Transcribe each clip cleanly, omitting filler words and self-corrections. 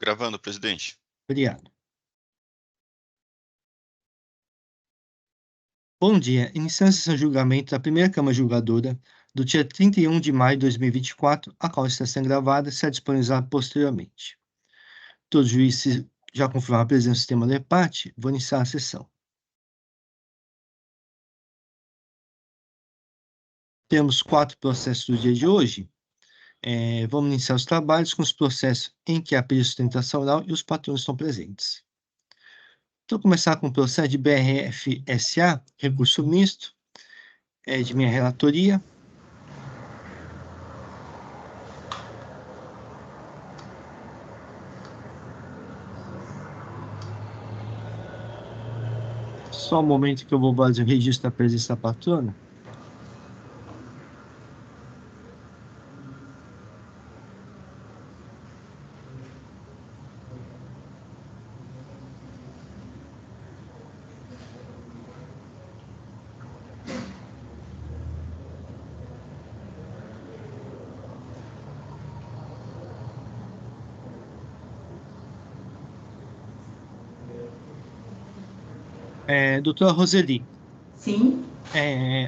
Gravando, presidente. Obrigado. Bom dia. Iniciando a sessão de julgamento da primeira Câmara Julgadora do dia 31 de maio de 2024, a qual está sendo gravada e será disponibilizada posteriormente. Todos os juízes já confirmaram a presença do sistema LEPAT. Vou iniciar a sessão. Temos 4 processos do dia de hoje. Vamos iniciar os trabalhos com os processos em que há pedido de sustentação oral e os patrões estão presentes. Então, começar com o processo de BRF-SA, recurso misto, de minha relatoria. Só um momento que eu vou fazer o registro da presença da patrona. Doutora Roseli. Sim.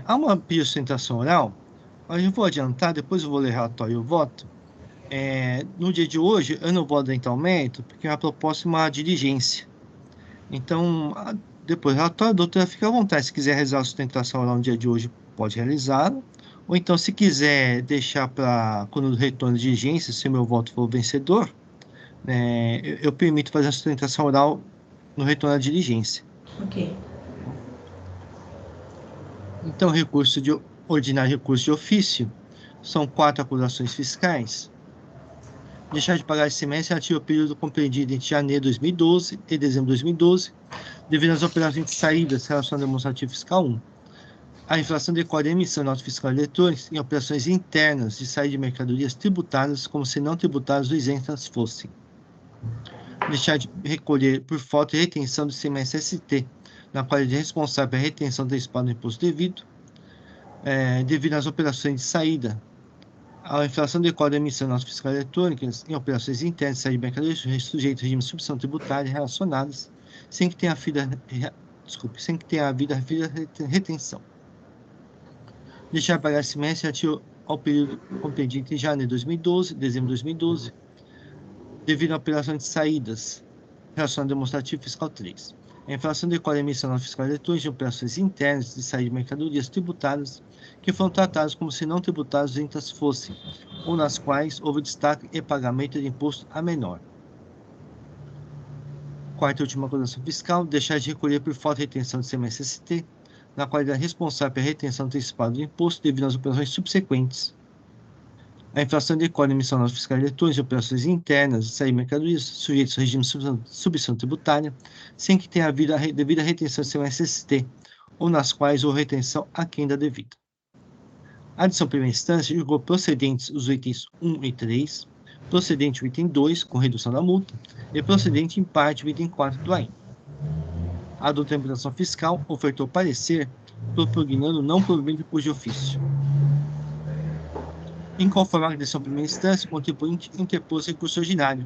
Há uma pedido de sustentação oral, mas eu vou adiantar, depois eu vou ler o relatório e o voto. No dia de hoje, eu não vou adentrar o mérito, porque é uma proposta de uma diligência. Então, depois do relatório, a doutora fica à vontade. Se quiser realizar a sustentação oral no dia de hoje, pode realizá-la. Ou então, se quiser deixar para quando retorno de diligência, se meu voto for vencedor, eu permito fazer a sustentação oral no retorno da diligência. Ok. Então, ordinário recurso de ofício, são 4 acusações fiscais. Deixar de pagar ICMS relativo ao período compreendido entre janeiro de 2012 e dezembro de 2012, devido às operações de saídas relacionadas ao demonstrativo fiscal 1. A inflação decorre da emissão de nota fiscal eletrônica em operações internas de saída de mercadorias tributadas como se não tributadas ou isentas fossem. Deixar de recolher por falta de retenção do ICMS-ST, na qualidade responsável pela retenção antecipada do imposto devido, devido às operações de saída. A inflação decorre da emissão de notas fiscais eletrônicas em operações internas de saída de mercadorias sujeitas a regime de substituição tributária relacionadas, sem que tenha havido retenção. Deixar de pagar ICMS relativo ao período compreendido entre janeiro de 2012 e dezembro de 2012, devido à operação de saídas relacionada ao demonstrativo fiscal 3. A inflação decorre da emissão de nota fiscal eletrônica em operações internas de saída de mercadorias tributadas que foram tratadas como se não tributadas ou isentas fossem, ou nas quais houve destaque e pagamento de imposto a menor. Quarta e última acusação fiscal, deixar de recolher por falta de retenção de ICMS-ST, na qualidade responsável pela retenção antecipada do imposto devido às operações subsequentes. A inflação decorre da emissão de nota fiscal eletrônica em operações internas de saída de mercadorias sujeitas ao regime de substituição tributária, sem que tenha havido a devida retenção de ICMS-ST, ou nas quais houve retenção aquém da devida. A adição primeira instância julgou procedentes os itens 1 e 3, procedente o item 2, com redução da multa, e procedente em parte o item 4 do AIM. A doutora Imputação Fiscal ofertou parecer propugnando não provimento de ofício. Inconformado com a decisão primeira instância, o contribuinte interpôs recurso ordinário,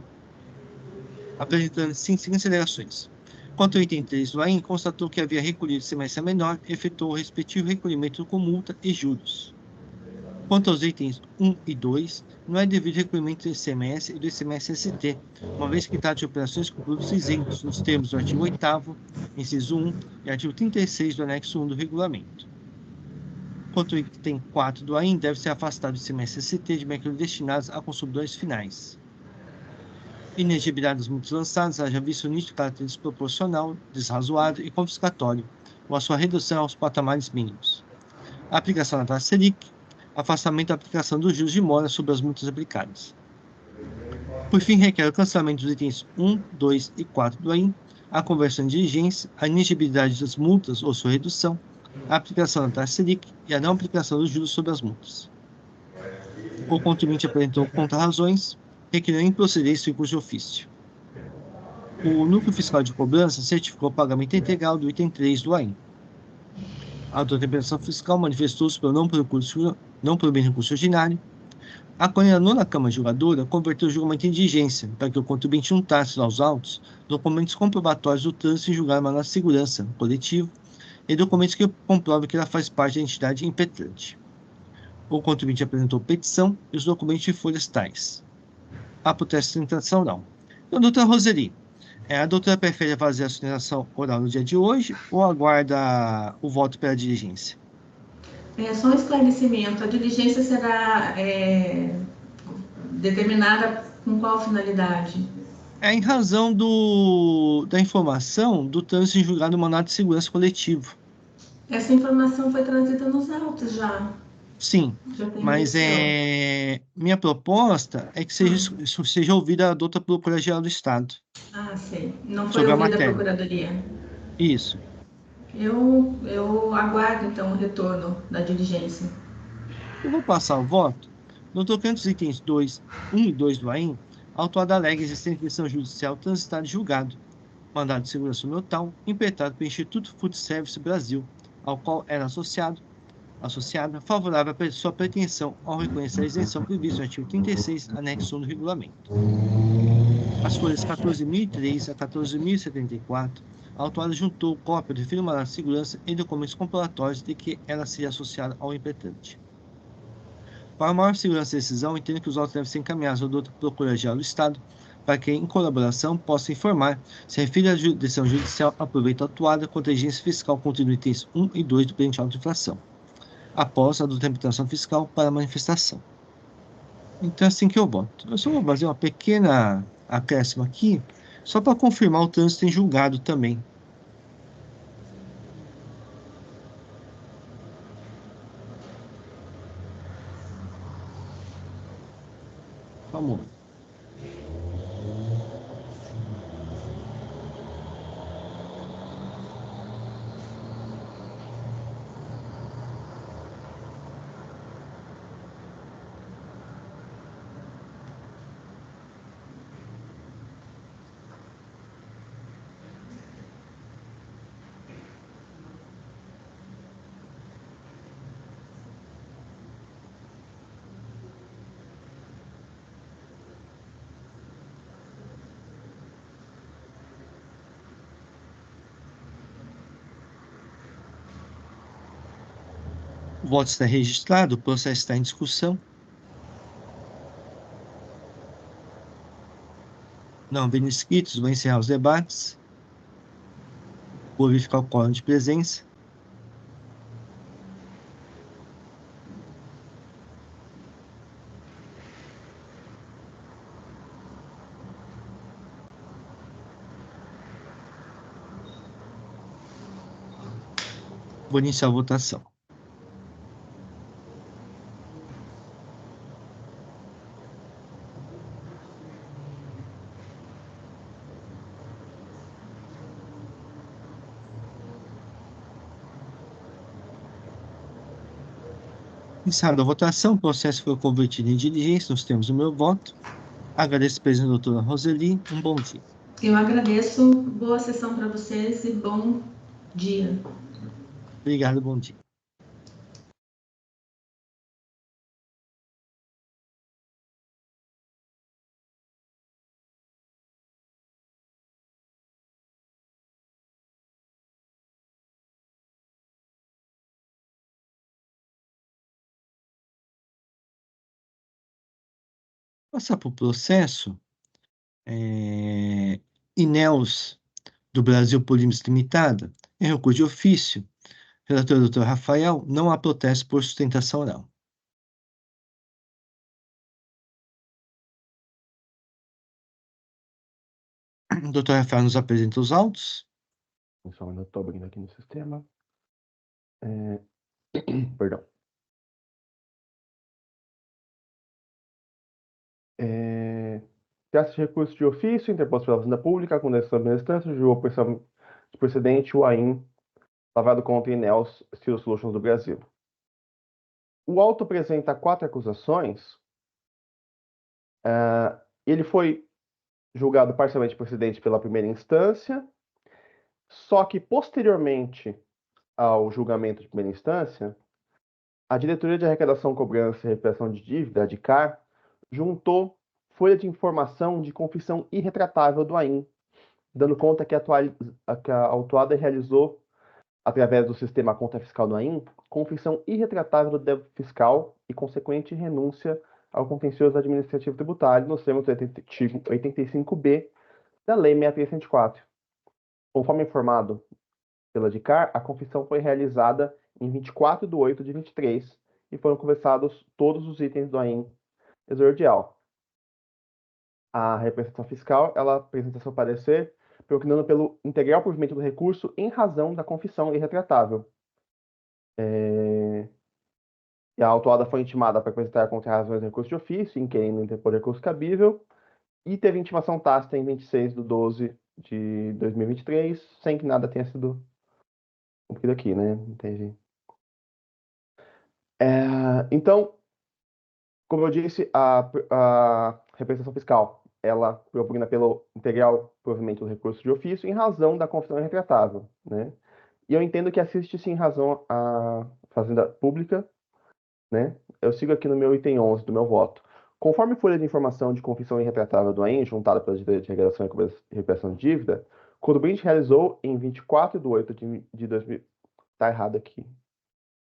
apresentando 5 considerações. Quanto ao item 3 do AIM, constatou que havia recolhido ICMS menor e efetuou o respectivo recolhimento com multa e juros. Quanto aos itens 1 e 2, não é devido recolhimento do ICMS e do ICMS-ST, uma vez que trata de operações com produtos isentos, nos termos do artigo 8º, inciso 1 e artigo 36 do anexo 1 do regulamento. Quanto ao item 4 do AIM, deve ser afastado do ICMS-ST de mercadorias destinadas a consumidores finais. Inegibilidade dos multas lançadas, haja visto nítido caráter desproporcional, desrazoável e confiscatório, ou a sua redução aos patamares mínimos. A aplicação da taxa Selic, afastamento da aplicação dos juros de mora sobre as multas aplicadas. Por fim, requer o cancelamento dos itens 1, 2 e 4 do AIM, a conversão de diligência, a inegibilidade das multas ou sua redução, a aplicação da taxa Selic e a não aplicação dos juros sobre as multas. O contribuinte apresentou contra-razões, requerendo improcedência do recurso de ofício. O núcleo fiscal de cobrança certificou o pagamento integral do item 3 do AIM. A doutora Imputação Fiscal manifestou-se pelo não provimento recurso ordinário, A coordenadora da Câmara Julgadora converteu o julgamento em diligência para que o contribuinte juntasse aos autos documentos comprobatórios do trânsito em julgar mandado de segurança coletivo e documentos que comprovem que ela faz parte da entidade impetrante. O contribuinte apresentou petição e os documentos de folhas tais. Há protesto de sustentação, não. Então, doutora Roseli, a doutora prefere fazer a sustentação oral no dia de hoje ou aguarda o voto pela diligência? Só um esclarecimento, a diligência será determinada com qual finalidade? Em razão da informação do trânsito em julgado no mandado de segurança coletivo. Essa informação foi trazida nos autos já. Sim, Já tem mas petição. minha proposta é que seja ouvida a doutora Procuradora-Geral do Estado Ah, sei. Não foi sobre a ouvida a matéria. Procuradoria. Isso. Eu aguardo, então, o retorno da diligência. Eu vou passar o voto. No tocante aos itens 2, 1 e 2 do AIM, a autuada alega existência de decisão judicial transitada e julgado, mandado de segurança notal, impetrado pelo Instituto Food Service Brasil, ao qual era associada, favorável à sua pretensão ao reconhecer a isenção prevista no artigo 36, anexo 1 do regulamento. As folhas 14.003 a 14.074, a autuada juntou cópia do referido mandado de segurança e documentos comprobatórios de que ela seria associada ao impetrante. Para maior segurança da decisão, entendo que os autos devem ser encaminhados ao doutor Procurador-Geral do Estado, para que, em colaboração, possa informar se a referida decisão judicial aproveita a atuada contra a agência fiscal contido no itens 1 e 2 do expediente de auto-infração, após a determinação fiscal para a manifestação. Então, é assim que eu voto. Eu só vou fazer uma pequena acréscimo aqui, só para confirmar o trânsito em julgado também. Vamos lá. O voto está registrado, o processo está em discussão. Não havendo inscritos, vou encerrar os debates. Vou verificar o quórum de presença. Vou iniciar a votação. Encerrada a votação, o processo foi convertido em diligência, nós temos o meu voto. Agradeço a presença da doutora Roseli. Um bom dia. Eu agradeço. Boa sessão para vocês e bom dia. Obrigado, bom dia. Passar para o processo. Ineos do Brasil Polímeros Limitada, em recurso de ofício, relator doutor Rafael, não há protesto por sustentação oral. O doutor Rafael nos apresenta os autos. Só eu estou abrindo aqui no sistema. Perdão. Trata-se de recurso de ofício interposto pela Fazenda Pública, com decisão da instância, julgou por de precedente o AIM, lavado contra Ineos Steel Solutions do Brasil. O auto apresenta 4 acusações. Ele foi julgado parcialmente precedente pela primeira instância, só que posteriormente ao julgamento de primeira instância, a Diretoria de Arrecadação, Cobrança e Repressão de Dívida, a DICAR, juntou folha de informação de confissão irretratável do AIN, dando conta que que a autuada realizou, através do sistema conta fiscal do AIN, confissão irretratável do débito fiscal e consequente renúncia ao contencioso administrativo tributário nos termos do artigo 85b da Lei 6.304. Conforme informado pela DICAR, a confissão foi realizada em 24 de 8 de 23 e foram conversados todos os itens do AIN exordial. A representação fiscal, ela apresenta seu parecer procurando pelo integral provimento do recurso em razão da confissão irretratável. E a autuada foi intimada para apresentar contra-razões do recurso de ofício, inquirindo interpor recurso cabível, e teve intimação tácita em 26 de 12 de 2023, sem que nada tenha sido cumprido aqui, né? Entendi. Então, como eu disse, a representação fiscal, ela propugna pelo integral provimento do recurso de ofício em razão da confissão irretratável, né? E eu entendo que assiste-se em razão à Fazenda Pública, né? Eu sigo aqui no meu item 11 do meu voto. Conforme folha de informação de confissão irretratável do AIN, juntada pela Direito de Regressão e Recuperação de Dívida, o contribuinte realizou em 24 de 8 de 2000... Tá errado aqui.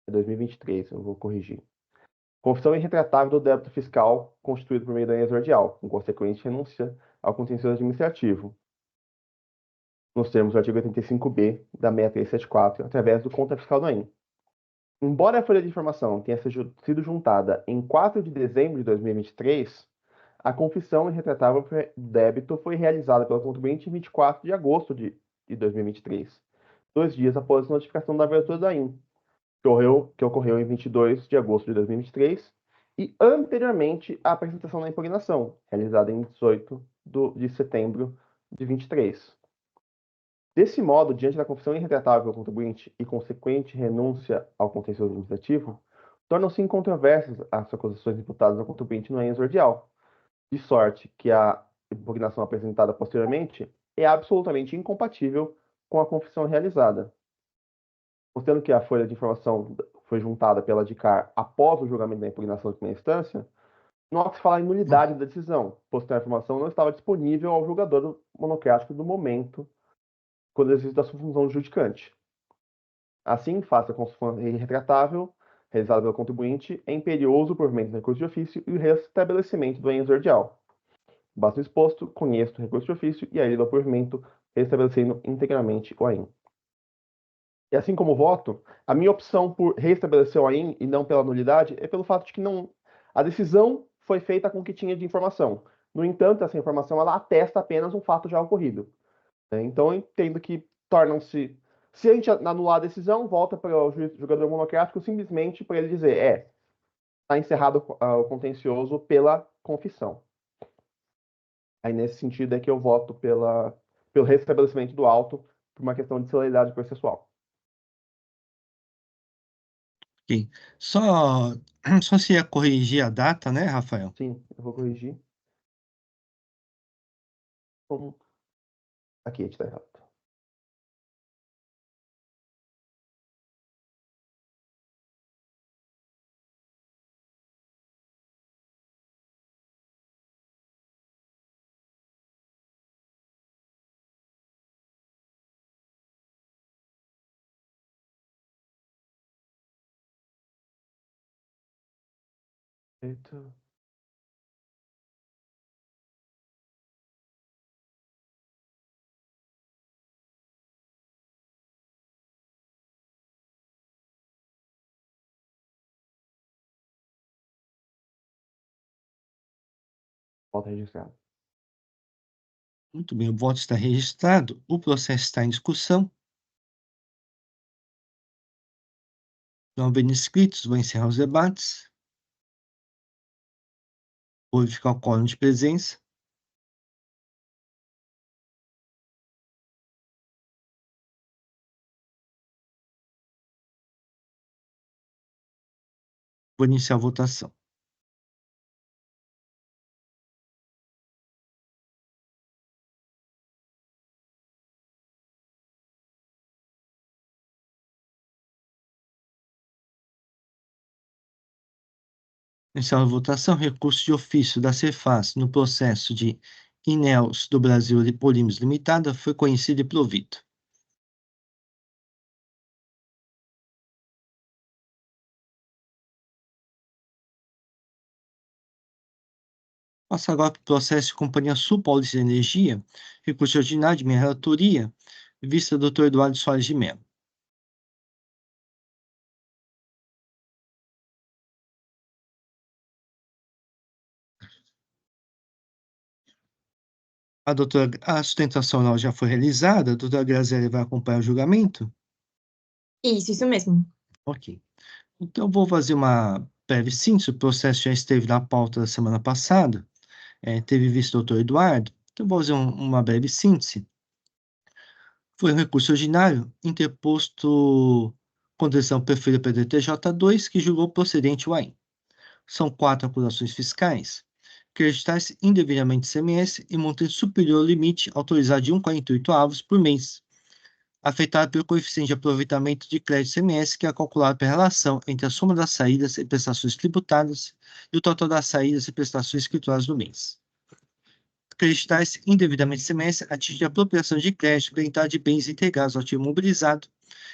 É 2023, eu vou corrigir. Confissão irretratável do débito fiscal constituído por meio da exordial, com consequente renúncia ao contencioso administrativo, nos termos do artigo 85b da 6374, através do conta fiscal do AIN. Embora a folha de informação tenha sido juntada em 4 de dezembro de 2023, a confissão irretratável do débito foi realizada pelo contribuinte em 24 de agosto de 2023, 2 dias após a notificação da abertura da AIN, que ocorreu em 22 de agosto de 2023, e anteriormente à apresentação da impugnação, realizada em 18 de setembro de 23. Desse modo, diante da confissão irretratável do contribuinte e consequente renúncia ao contencioso administrativo, tornam-se incontroversas as acusações imputadas ao contribuinte no exordial, de sorte que a impugnação apresentada posteriormente é absolutamente incompatível com a confissão realizada. Considerando que a folha de informação foi juntada pela DICAR após o julgamento da impugnação de primeira instância, não há que se falar em nulidade da decisão, pois que a informação não estava disponível ao julgador monocrático do momento, quando existe a sua função de judicante. Assim, face à confissão irretratável realizada pelo contribuinte, é imperioso o provimento do recurso de ofício e o restabelecimento do exordial. Basta o exposto, conheço o recurso de ofício e a ilha do provimento, restabelecendo integralmente o AIN. E assim como o voto, a minha opção por restabelecer o AIN e não pela nulidade é pelo fato de que a decisão foi feita com o que tinha de informação. No entanto, essa informação ela atesta apenas um fato já ocorrido, né? Então, eu entendo que tornam-se. Se a gente anular a decisão, volta para o jogador monocrático simplesmente para ele dizer: está encerrado o contencioso pela confissão. Aí, nesse sentido, é que eu voto pelo restabelecimento do auto por uma questão de celeridade processual. Ok. Só se ia corrigir a data, né, Rafael? Sim, eu vou corrigir. Aqui, a gente está errado. Eita. Volta registrado. Muito bem, o voto está registrado, o processo está em discussão. Não havendo inscritos, vou encerrar os debates. Vou verificar o quórum de presença. Vou iniciar a votação. Inicial a votação, recurso de ofício da Cefaz no processo de Ineos do Brasil Polímeros Limitada foi conhecido e provido. Passa agora para o processo de Companhia Sul Paulista de Energia, recurso ordinário de minha relatoria, vista do Dr. Eduardo Soares de Mello. A sustentação oral já foi realizada, a doutora Graziele vai acompanhar o julgamento? Isso mesmo. Ok. Então, eu vou fazer uma breve síntese. O processo já esteve na pauta da semana passada, teve visto o doutor Eduardo, então vou fazer uma breve síntese. Foi um recurso ordinário interposto contra a decisão preferida pelo TJ2, que julgou procedente o AIM. São 4 apurações fiscais, creditais indevidamente ICMS e montante superior ao limite autorizado de 1,48 avos por mês, afetado pelo coeficiente de aproveitamento de crédito ICMS, que é calculado pela relação entre a soma das saídas e prestações tributadas e o total das saídas e prestações escrituradas do mês. Creditais indevidamente ICMS atinge a apropriação de crédito creditado de bens integrados ao ativo imobilizado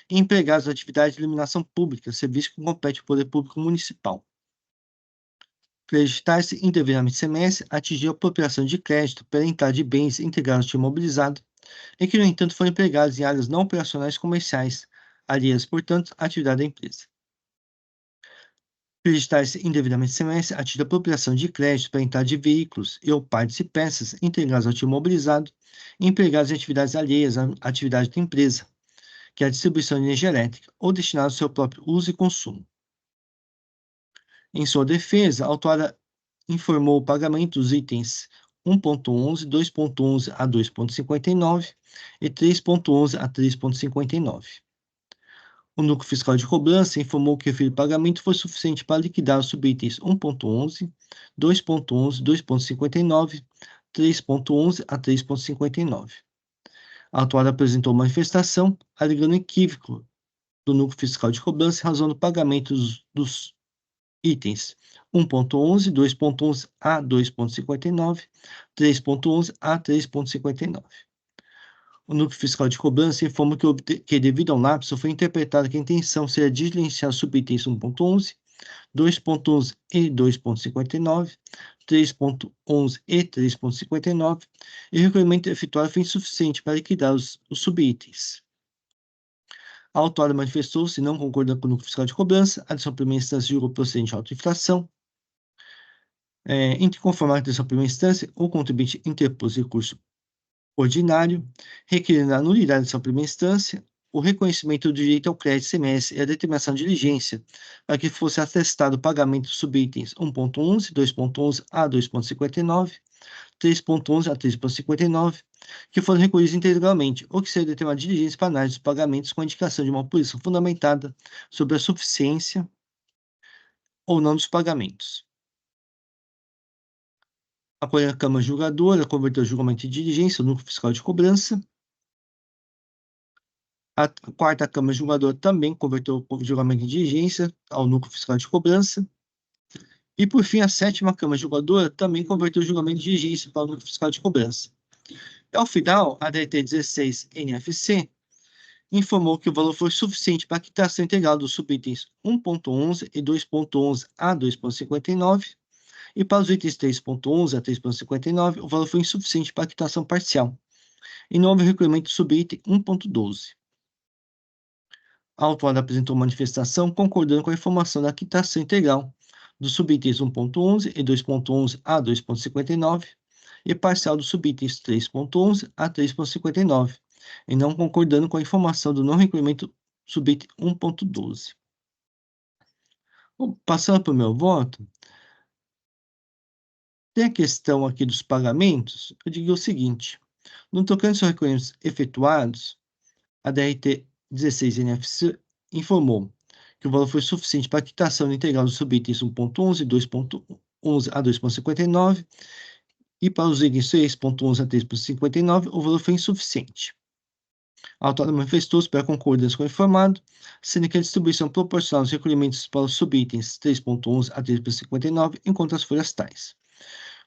e empregados na atividade de iluminação pública, serviço que compete ao poder público municipal. Creditais indevidamente ICMS atingiu a apropriação de crédito pela entrada de bens integrados ao ativo imobilizado e que, no entanto, foram empregados em áreas não operacionais comerciais, alheias, portanto, à atividade da empresa. Creditais indevidamente ICMS atinge a apropriação de crédito para entrada de veículos e ou partes e peças integrados ao ativo imobilizado e empregados em atividades alheias à atividade da empresa, que é a distribuição de energia elétrica, ou destinados ao seu próprio uso e consumo. Em sua defesa, a autora informou o pagamento dos itens 1.11, 2.11 a 2.59 e 3.11 a 3.59. O núcleo fiscal de cobrança informou que o referido pagamento foi suficiente para liquidar os subitens 1.11, 2.11, 2.59, 3.11 a 3.59. A autora apresentou manifestação alegando equívoco do núcleo fiscal de cobrança em razão do pagamento dos itens 1.11, 2.11 a 2.59, 3.11 a 3.59. O núcleo fiscal de cobrança informa que devido ao lapso, foi interpretado que a intenção seria diligenciar os subitens 1.11, 2.11 e 2.59, 3.11 e 3.59, e o recolhimento efetuado foi insuficiente para liquidar os subitens. A autora manifestou-se não concordando com o núcleo fiscal de cobrança, a decisão primeira instância julgou procedente de autoinfração. Entre conformar a decisão primeira instância, o contribuinte interpôs recurso ordinário, requerendo a nulidade da decisão primeira instância, o reconhecimento do direito ao crédito ICMS e a determinação de diligência para que fosse atestado o pagamento dos subitens 1.11, 2.11 a 2.59, 3.11 a 3.59, que foram recolhidos integralmente, ou que seja determinada diligência para análise dos pagamentos com a indicação de uma posição fundamentada sobre a suficiência ou não dos pagamentos. A Câmara Julgadora converteu o julgamento de diligência ao núcleo fiscal de cobrança. A quarta Câmara Julgadora também converteu o julgamento de diligência ao núcleo fiscal de cobrança. E, por fim, a sétima Câmara Julgadora também converteu o julgamento de diligência para o núcleo fiscal de cobrança. E, ao final, a DRT 16 NFC informou que o valor foi suficiente para a quitação integral dos subitens 1.11 e 2.11 a 2.59, e para os itens 3.11 a 3.59, o valor foi insuficiente para a quitação parcial, e não houve recolhimento do subitem 1.12. A autora apresentou manifestação concordando com a informação da quitação integral dos subitens 1.11 e 2.11 a 2.59 e parcial dos subitens 3.11 a 3.59, e não concordando com a informação do não recolhimento subitem 1.12. Passando para o meu voto, tem a questão aqui dos pagamentos. Eu digo o seguinte: no tocante aos recolhimentos efetuados, a DRT 16 NFC informou que o valor foi suficiente para a quitação integral dos subitens 1.11, 2.11 a 2.59, e para os itens 6.11 a 3.59, o valor foi insuficiente. A autora manifestou-se pela concordância com o informado, sendo que a distribuição proporcional dos recolhimentos para os subitens 3.11 a 3.59 encontra as folhas tais.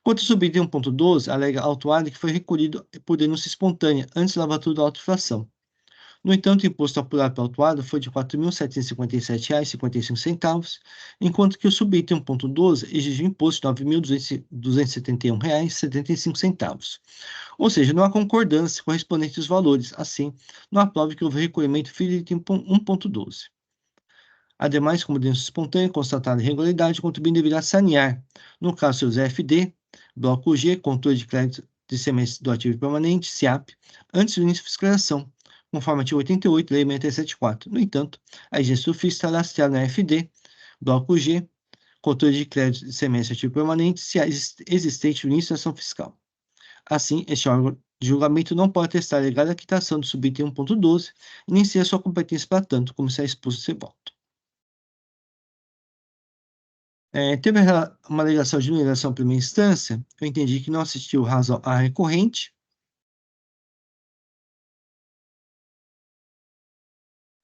Quanto ao subitem 1.12, alega a autuada que foi recolhido por denúncia espontânea antes da lavatura da auto-infração. No entanto, o imposto apurado pela autuada foi de R$ 4.757,55, enquanto que o subitem 1.12 exigiu imposto de R$ 9.271,75. Ou seja, não há concordância correspondente aos valores. Assim, não há prova que houve recolhimento filho de item 1.12. Ademais, como denúncia espontânea, constatada irregularidade, o contribuinte deverá sanear, no caso seus FD, bloco G, controle de crédito de semestre do ativo permanente, SIAP, antes do início da fiscalização, conforme artigo 88, lei 674. No entanto, a exigência do FIS está lastreada na FD, bloco G, controle de crédito de semestre ativo permanente, se existente no início da ação fiscal. Assim, este órgão de julgamento não pode atestar a legal quitação do subitem 1.12 e nem ser a sua competência para tanto, como será exposto seu voto. Teve uma alegação de inundação em primeira instância, eu entendi que não assistiu razão à recorrente.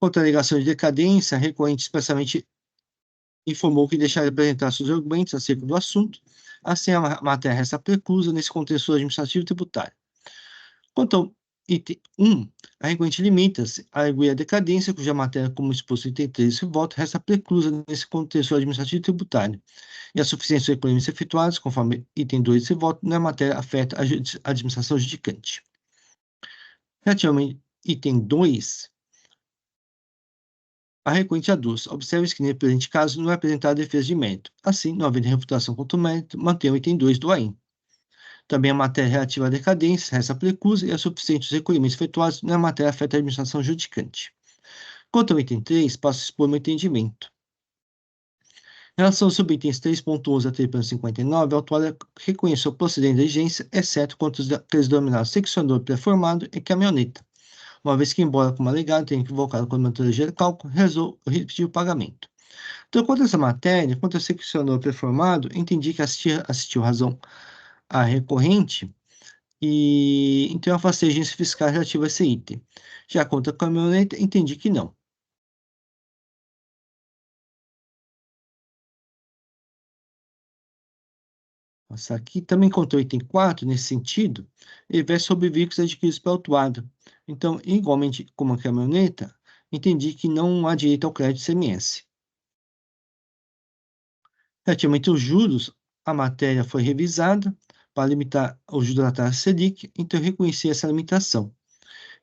Contra a alegação de decadência, a recorrente expressamente informou que deixaria de apresentar seus argumentos acerca do assunto, assim a matéria resta preclusa nesse contexto administrativo e tributário. Quanto ao item 1, a recorrente limita-se a arguir a decadência, cuja matéria, como exposto no item 3 desse voto, resta preclusa nesse contexto administrativo e tributário, e a suficiência dos recolhimentos efetuados, conforme item 2 desse voto, na matéria afeta a administração judicante. Relativamente item 2, a recorrente aduz. Observe-se que, nesse presente caso, não é apresentada defesa de mérito. Assim, não havendo refutação contra o mérito, mantém o item 2 do AIM. Também a matéria relativa à decadência resta preclusa e é suficiente os recolhimentos efetuados na matéria afeta a administração judicante. Quanto ao item 3, passo a expor meu entendimento. Em relação aos subitens 3.11 a 3.59, a autora reconheceu o procedente da exigência, exceto quanto aqueles denominados seccionador pré-formado e caminhoneta, uma vez que, embora como alegado tenha equivocado com a metodologia de cálculo, resolveu repetir o pagamento. Então, quanto a essa matéria, quanto ao seccionador pré-formado, entendi que assistiu razão à recorrente e então eu afastei a agência fiscal relativa a esse item. Já quanto à caminhoneta, entendi que não. Passar aqui. Também encontrei o item 4, nesse sentido, ele versa sobre veículos adquiridos pela autuada. Então, igualmente como a caminhoneta, entendi que não há direito ao crédito CMS. Relativamente aos juros, a matéria foi revisada para limitar o juro da taxa Selic, então eu reconheci essa limitação.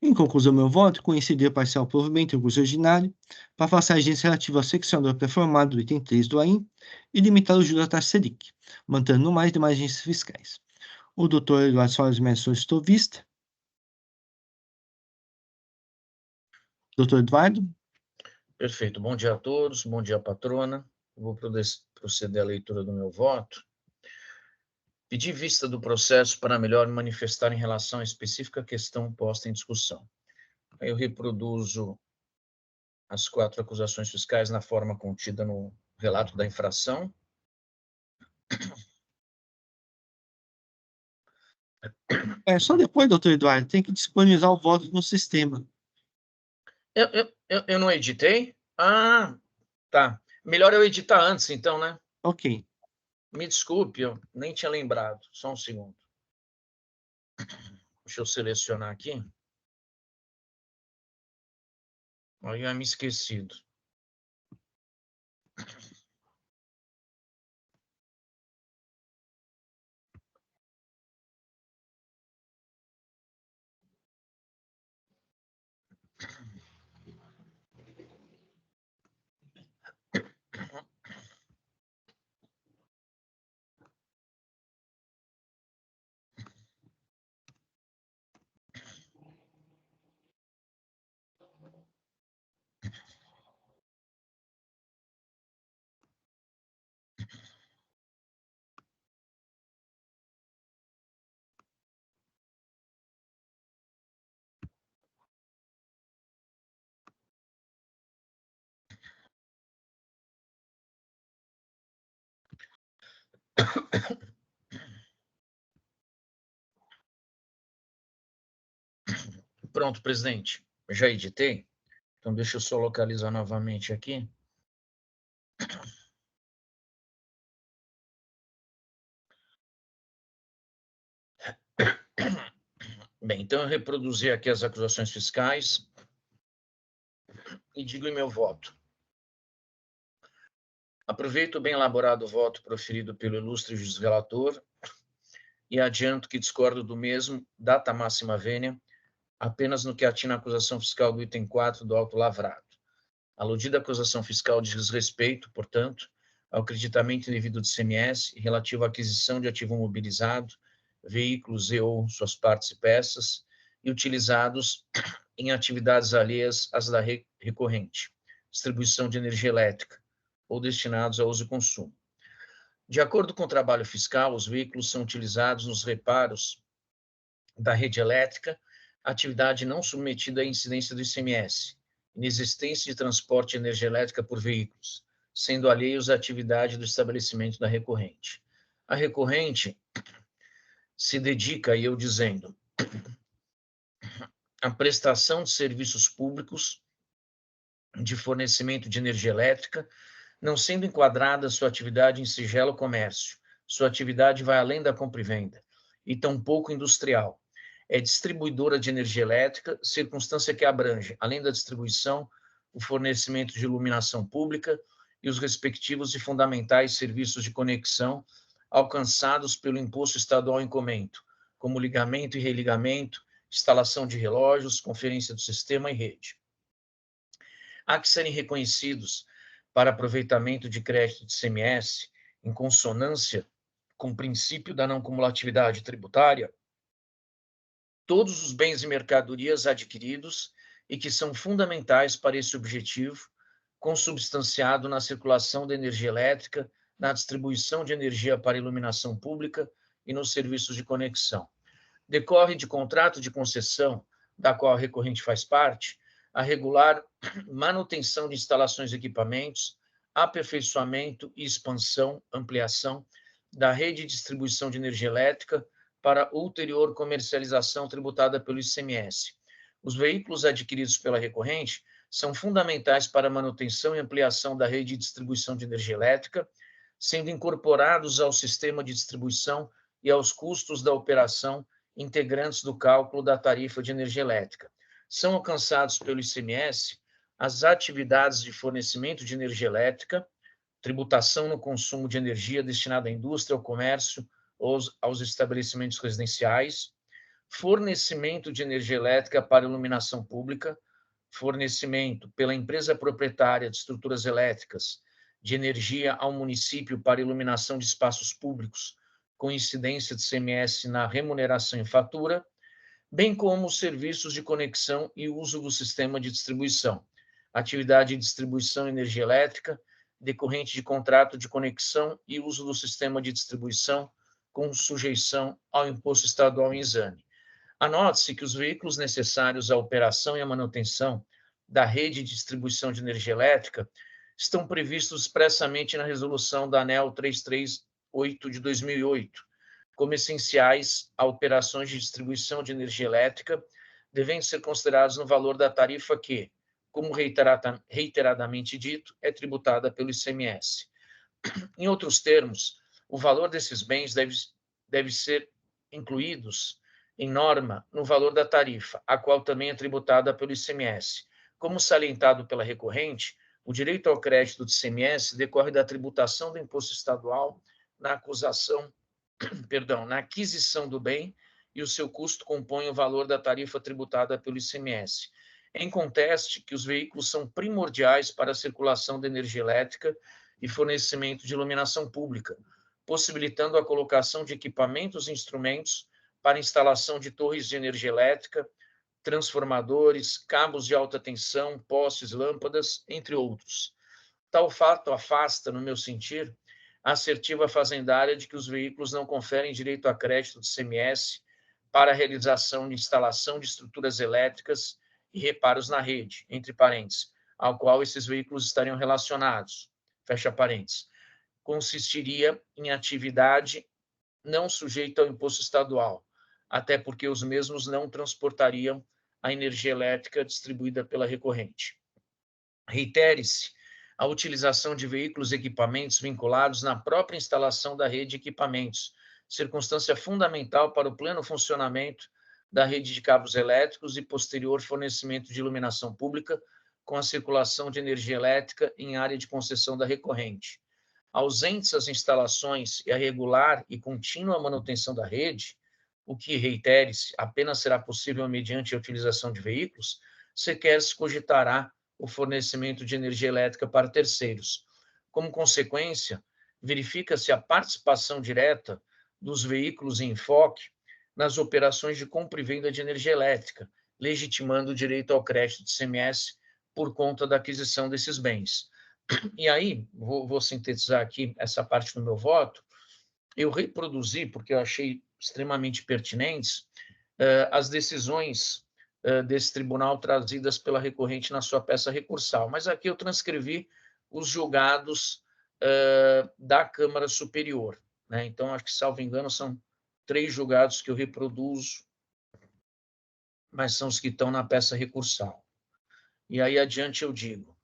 Em conclusão, meu voto, coincidir parcial provimento em curso ordinário para afastar a agência relativa ao seccionador pré-formado do item 3 do AIM e limitar o juro da taxa Selic, mantendo no mais demais agências fiscais. O doutor Eduardo Soares Mestre solicitou vista. Doutor Eduardo? Perfeito. Bom dia a todos. Bom dia, patrona. Vou proceder à leitura do meu voto. Pedir vista do processo para melhor me manifestar em relação à específica questão posta em discussão. Aí eu reproduzo as 4 acusações fiscais na forma contida no relato da infração. Só depois, doutor Eduardo, tem que disponibilizar o voto no sistema. Eu não editei? Ah, tá. Melhor eu editar antes, então, né? Ok. Me desculpe, eu nem tinha lembrado. Só um segundo. Deixa eu selecionar aqui. Aí eu me esquecido. Pronto, presidente. já editei, então deixa eu só localizar novamente aqui. Bem, então eu reproduzi aqui as acusações fiscais e digo em meu voto. Aproveito o bem elaborado voto proferido pelo ilustre juiz relator e adianto que discordo do mesmo, data máxima vênia, apenas no que atina a acusação fiscal do item 4 do auto lavrado. A aludida acusação fiscal diz respeito, portanto, ao creditamento indevido de ICMS relativo à aquisição de ativo mobilizado, veículos e/ou suas partes e peças, e utilizados em atividades alheias às da recorrente, distribuição de energia elétrica, ou destinados a uso e consumo. De acordo com o trabalho fiscal, os veículos são utilizados nos reparos da rede elétrica, atividade não submetida à incidência do ICMS, inexistência de transporte de energia elétrica por veículos, sendo alheios à atividade do estabelecimento da recorrente. A recorrente se dedica, e eu dizendo, à prestação de serviços públicos de fornecimento de energia elétrica, não sendo enquadrada sua atividade em singelo comércio. Sua atividade vai além da compra e venda, e tampouco industrial. É distribuidora de energia elétrica, circunstância que abrange, além da distribuição, o fornecimento de iluminação pública e os respectivos e fundamentais serviços de conexão alcançados pelo imposto estadual em comento, como ligamento e religamento, instalação de relógios, conferência do sistema e rede. Há que serem reconhecidos para aproveitamento de crédito de ICMS, em consonância com o princípio da não cumulatividade tributária, todos os bens e mercadorias adquiridos e que são fundamentais para esse objetivo, consubstanciado na circulação da energia elétrica, na distribuição de energia para iluminação pública e nos serviços de conexão. Decorre de contrato de concessão, da qual a recorrente faz parte, a regular manutenção de instalações e equipamentos, aperfeiçoamento e expansão, ampliação da rede de distribuição de energia elétrica para ulterior comercialização tributada pelo ICMS. Os veículos adquiridos pela recorrente são fundamentais para a manutenção e ampliação da rede de distribuição de energia elétrica, sendo incorporados ao sistema de distribuição e aos custos da operação integrantes do cálculo da tarifa de energia elétrica. São alcançados pelo ICMS as atividades de fornecimento de energia elétrica, tributação no consumo de energia destinada à indústria, ao comércio ou aos estabelecimentos residenciais, fornecimento de energia elétrica para iluminação pública, fornecimento pela empresa proprietária de estruturas elétricas de energia ao município para iluminação de espaços públicos, com incidência de ICMS na remuneração em fatura, bem como os serviços de conexão e uso do sistema de distribuição, atividade de distribuição de energia elétrica, decorrente de contrato de conexão e uso do sistema de distribuição, com sujeição ao imposto estadual em exame. Anote-se que os veículos necessários à operação e à manutenção da rede de distribuição de energia elétrica estão previstos expressamente na resolução da ANEEL 338 de 2008, como essenciais a operações de distribuição de energia elétrica, devendo ser considerados no valor da tarifa que, como reiteradamente dito, é tributada pelo ICMS. Em outros termos, o valor desses bens deve ser incluídos em norma no valor da tarifa, a qual também é tributada pelo ICMS. Como salientado pela recorrente, o direito ao crédito de ICMS decorre da tributação do imposto estadual na aquisição do bem, e o seu custo compõe o valor da tarifa tributada pelo ICMS. Em conteste que os veículos são primordiais para a circulação da energia elétrica e fornecimento de iluminação pública, possibilitando a colocação de equipamentos e instrumentos para instalação de torres de energia elétrica, transformadores, cabos de alta tensão, postes, lâmpadas, entre outros. Tal fato afasta, no meu sentir, a assertiva fazendária de que os veículos não conferem direito a crédito de ICMS para a realização de instalação de estruturas elétricas e reparos na rede, entre parênteses, ao qual esses veículos estariam relacionados, fecha parênteses. Consistiria em atividade não sujeita ao imposto estadual, até porque os mesmos não transportariam a energia elétrica distribuída pela recorrente. Reitere-se a utilização de veículos e equipamentos vinculados na própria instalação da rede de equipamentos, circunstância fundamental para o pleno funcionamento da rede de cabos elétricos e posterior fornecimento de iluminação pública com a circulação de energia elétrica em área de concessão da recorrente. Ausentes as instalações e a regular e contínua manutenção da rede, o que, reitere-se, apenas será possível mediante a utilização de veículos, sequer se cogitará o fornecimento de energia elétrica para terceiros. Como consequência, verifica-se a participação direta dos veículos em enfoque nas operações de compra e venda de energia elétrica, legitimando o direito ao crédito de ICMS por conta da aquisição desses bens. E aí, vou sintetizar aqui essa parte do meu voto. Eu reproduzi, porque eu achei extremamente pertinentes, as decisões desse tribunal trazidas pela recorrente na sua peça recursal. Mas aqui eu transcrevi os julgados da Câmara Superior, né? Então, acho que, salvo engano, são 3 julgados que eu reproduzo, mas são os que estão na peça recursal. E aí adiante eu digo: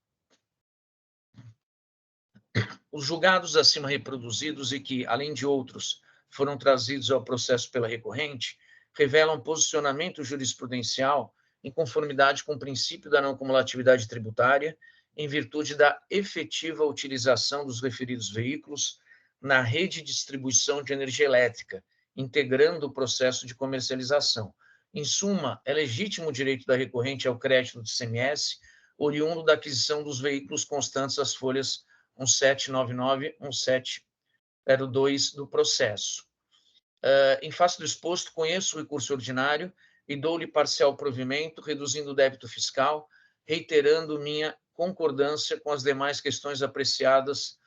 os julgados acima reproduzidos e que, além de outros, foram trazidos ao processo pela recorrente, revelam posicionamento jurisprudencial em conformidade com o princípio da não cumulatividade tributária, em virtude da efetiva utilização dos referidos veículos na rede de distribuição de energia elétrica, integrando o processo de comercialização. Em suma, é legítimo o direito da recorrente ao crédito do ICMS, oriundo da aquisição dos veículos constantes às folhas 1799, 1702 do processo. Em face do exposto, conheço o recurso ordinário e dou-lhe parcial provimento, reduzindo o débito fiscal, reiterando minha concordância com as demais questões apreciadas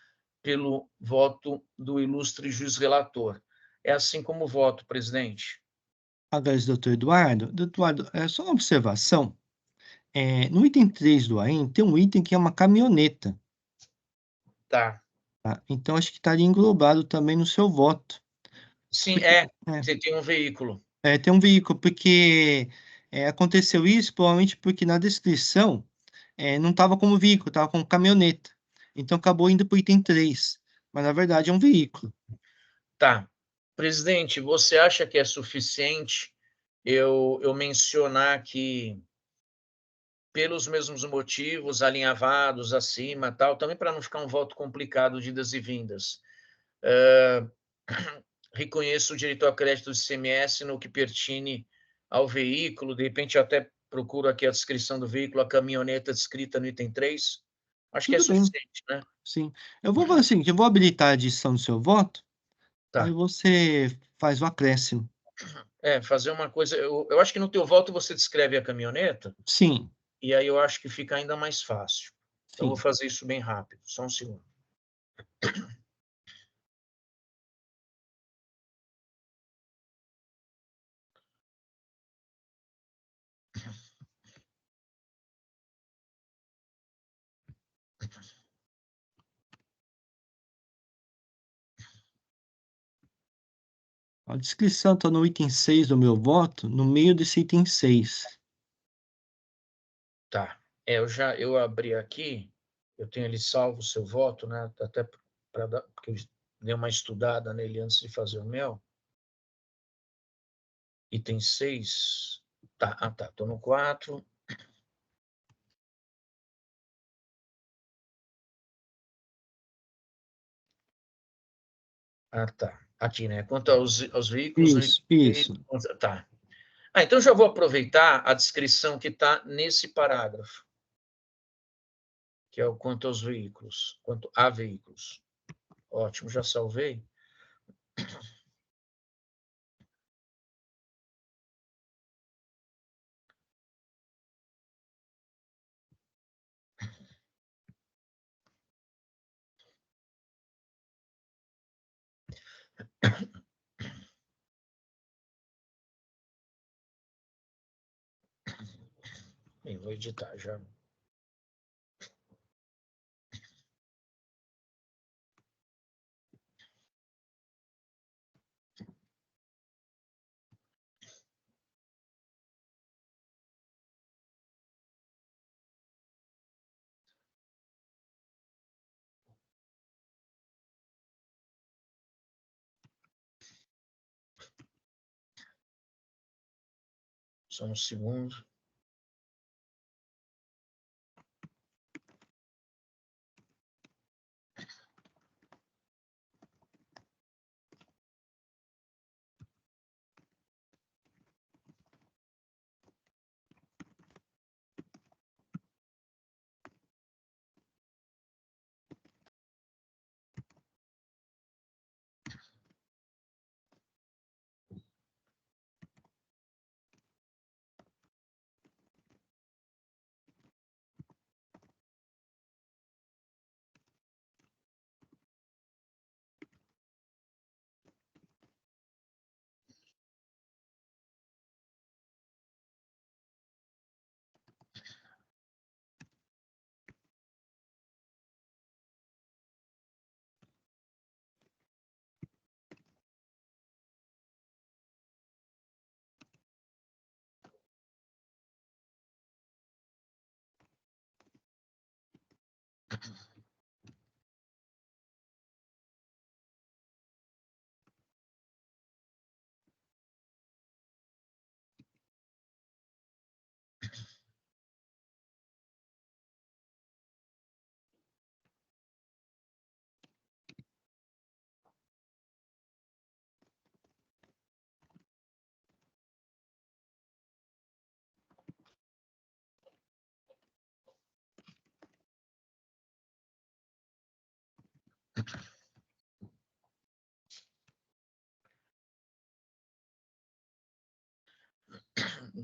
pelo voto do ilustre juiz relator. É assim como voto, presidente. Agradeço, doutor Eduardo. Doutor Eduardo, só uma observação. No item 3 do AIM, tem um item que é uma caminhoneta. Tá. Tá? Então, acho que estaria englobado também no seu voto. Sim, Porque, você tem um veículo. tem um veículo, porque aconteceu isso provavelmente porque na descrição não estava como veículo, estava como caminhoneta. Então, acabou indo para o item 3. Mas, na verdade, é um veículo. Tá. Presidente, você acha que é suficiente eu mencionar que, pelos mesmos motivos, alinhavados acima, tal, também para não ficar um voto complicado de idas e vindas, reconheço o direito ao crédito do ICMS no que pertine ao veículo, de repente eu até procuro aqui a descrição do veículo, a caminhoneta descrita no item 3, acho que é Tudo bem, suficiente, né? sim. Eu vou fazer o seguinte, eu vou habilitar a adição do seu voto, aí Tá. você faz o acréscimo. Fazer uma coisa, eu acho que no teu voto você descreve a caminhoneta, Sim, e aí eu acho que fica ainda mais fácil. Eu vou sim. fazer isso bem rápido, só um segundo. A descrição está no item 6 do meu voto, no meio desse item 6. Tá. Eu abri aqui, eu tenho ali salvo o seu voto, né? Até porque eu dei uma estudada nele antes de fazer o meu. Item 6. Tá, tá. Estou no 4. Tá. Aqui, né? Quanto aos veículos... Isso. Tá. Então já vou aproveitar a descrição que está nesse parágrafo, que é o quanto aos veículos, quanto a veículos. Ótimo, já salvei. Vou editar já. Só um segundo.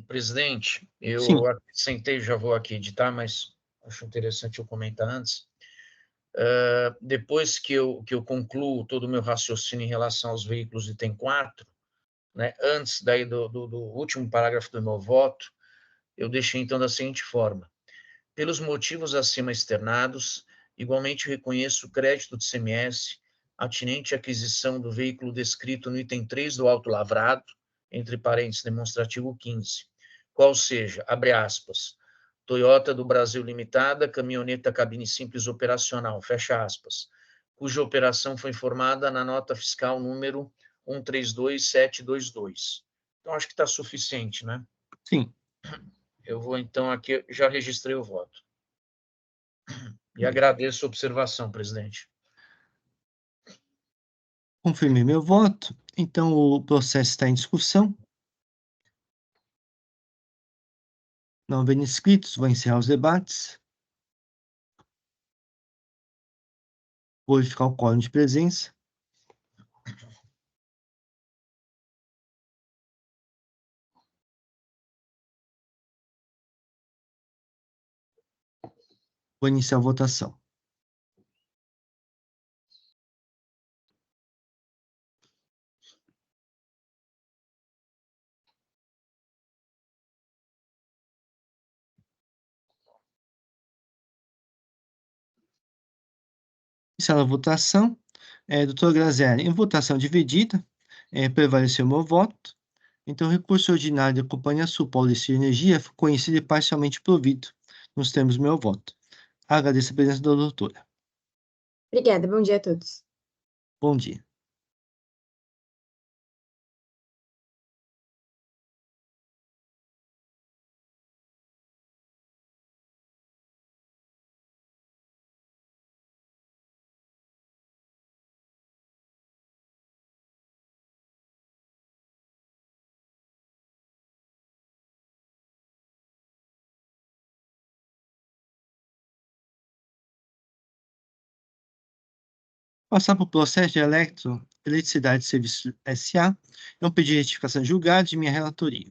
Presidente, eu Sim. acrescentei, já vou aqui editar, mas acho interessante eu comentar antes. Depois que eu concluo todo o meu raciocínio em relação aos veículos item 4, né, antes daí do último parágrafo do meu voto, eu deixei então da seguinte forma: pelos motivos acima externados, igualmente reconheço o crédito de CMS atinente à aquisição do veículo descrito no item 3 do auto lavrado, entre parênteses, demonstrativo 15, qual seja, abre aspas, Toyota do Brasil Limitada, caminhoneta cabine simples operacional, fecha aspas, cuja operação foi informada na nota fiscal número 132722. Então, acho que está suficiente, né? Sim. Eu vou, então, aqui, já registrei o voto. E agradeço a observação, presidente. Confirmei meu voto. Então, o processo está em discussão. Não havendo inscritos, vou encerrar os debates. Vou verificar o quórum de presença. Vou iniciar a votação. Iniciar a votação. Doutor Graziani, em votação dividida, prevaleceu meu voto. Então, o recurso ordinário da Companhia Sul Paulista de Energia foi conhecido e parcialmente provido nos termos do meu voto. Agradeço a presença da doutora. Obrigada, bom dia a todos. Bom dia. Passar para o processo de Eletricidade e Serviços S.A. É um pedido de retificação julgado de minha relatoria.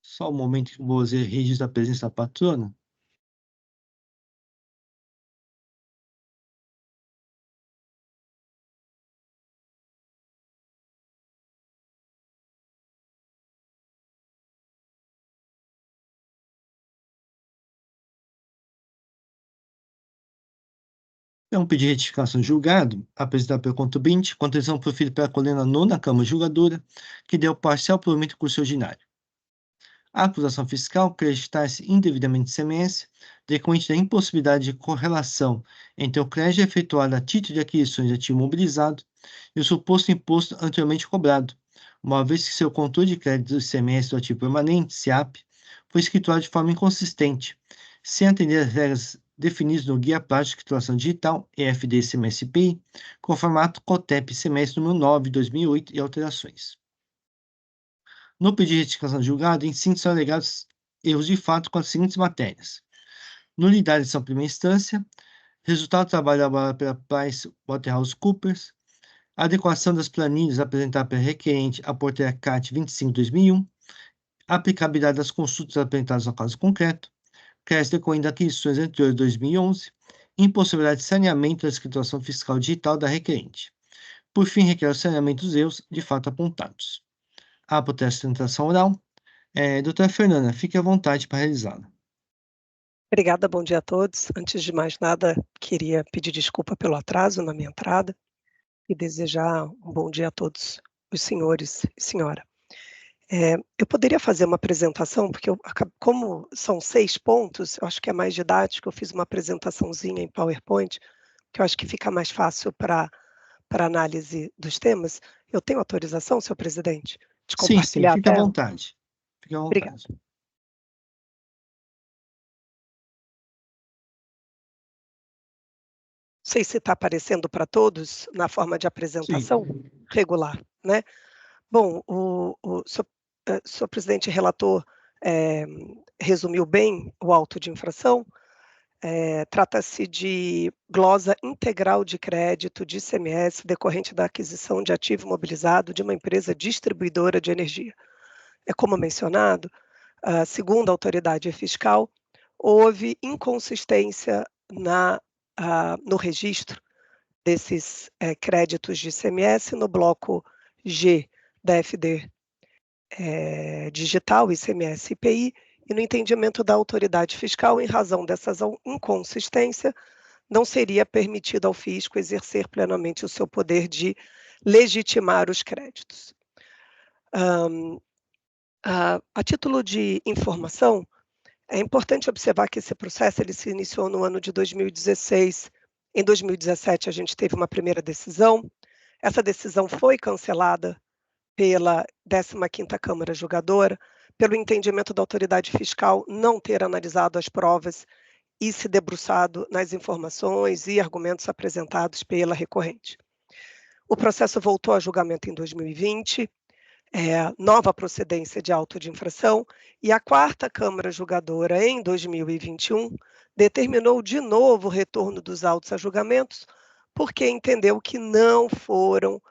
Só um momento que eu vou fazer registro da presença da patrona. É um pedido de retificação julgado, apresentado pelo contribuinte, contenção proferido pela coluna nona Câmara Julgadora, que deu parcial provimento do curso ordinário. A acusação fiscal creditar-se indevidamente ICMS, decorrente da impossibilidade de correlação entre o crédito efetuado a título de aquisições de ativo imobilizado e o suposto imposto anteriormente cobrado, uma vez que seu controle de crédito do ICMS do ativo permanente, SIAP, foi escriturado de forma inconsistente, sem atender às regras definidas no Guia Prático de Titulação Digital, EFD ICMS-IPI, com o formato COTEP ICMS número 9 de 2008 e alterações. No pedido de retificação de julgado, em síntese, são alegados erros de fato com as seguintes matérias: nulidade de ação primeira instância, resultado do trabalho elaborado pela PricewaterhouseCoopers, adequação das planilhas apresentadas pela requerente à portaria CAT 25/2001, aplicabilidade das consultas apresentadas ao caso concreto, crédito decorrente de aquisições anteriores de 2011, impossibilidade de saneamento da escrituração fiscal digital da requerente. Por fim, requer o saneamento dos erros de fato apontados. A protesto de sustentação oral. Doutora Fernanda, fique à vontade para realizá-la. Obrigada, bom dia a todos. Antes de mais nada, queria pedir desculpa pelo atraso na minha entrada e desejar um bom dia a todos os senhores e senhora. Eu poderia fazer uma apresentação, porque como são 6 pontos, eu acho que é mais didático, eu fiz uma apresentaçãozinha em PowerPoint, que eu acho que fica mais fácil para análise dos temas. Eu tenho autorização, senhor presidente, de compartilhar fique a à tela? vontade. Fique à vontade. Obrigada. Não sei se está aparecendo para todos na forma de apresentação regular, né? Bom, o senhor presidente relator resumiu bem o auto de infração. Trata-se de glosa integral de crédito de ICMS decorrente da aquisição de ativo imobilizado de uma empresa distribuidora de energia. Como mencionado, segundo a autoridade fiscal, houve inconsistência no registro desses créditos de ICMS no bloco G da FD digital, ICMS-IPI, e no entendimento da autoridade fiscal, em razão dessa inconsistência, não seria permitido ao fisco exercer plenamente o seu poder de legitimar os créditos. A título de informação, é importante observar que esse processo ele se iniciou no ano de 2016. Em 2017, a gente teve uma primeira decisão. Essa decisão foi cancelada pela 15ª Câmara Julgadora, pelo entendimento da autoridade fiscal não ter analisado as provas e se debruçado nas informações e argumentos apresentados pela recorrente. O processo voltou a julgamento em 2020, nova procedência de auto de infração, e a 4ª Câmara Julgadora, em 2021, determinou de novo o retorno dos autos a julgamentos, porque entendeu que não foram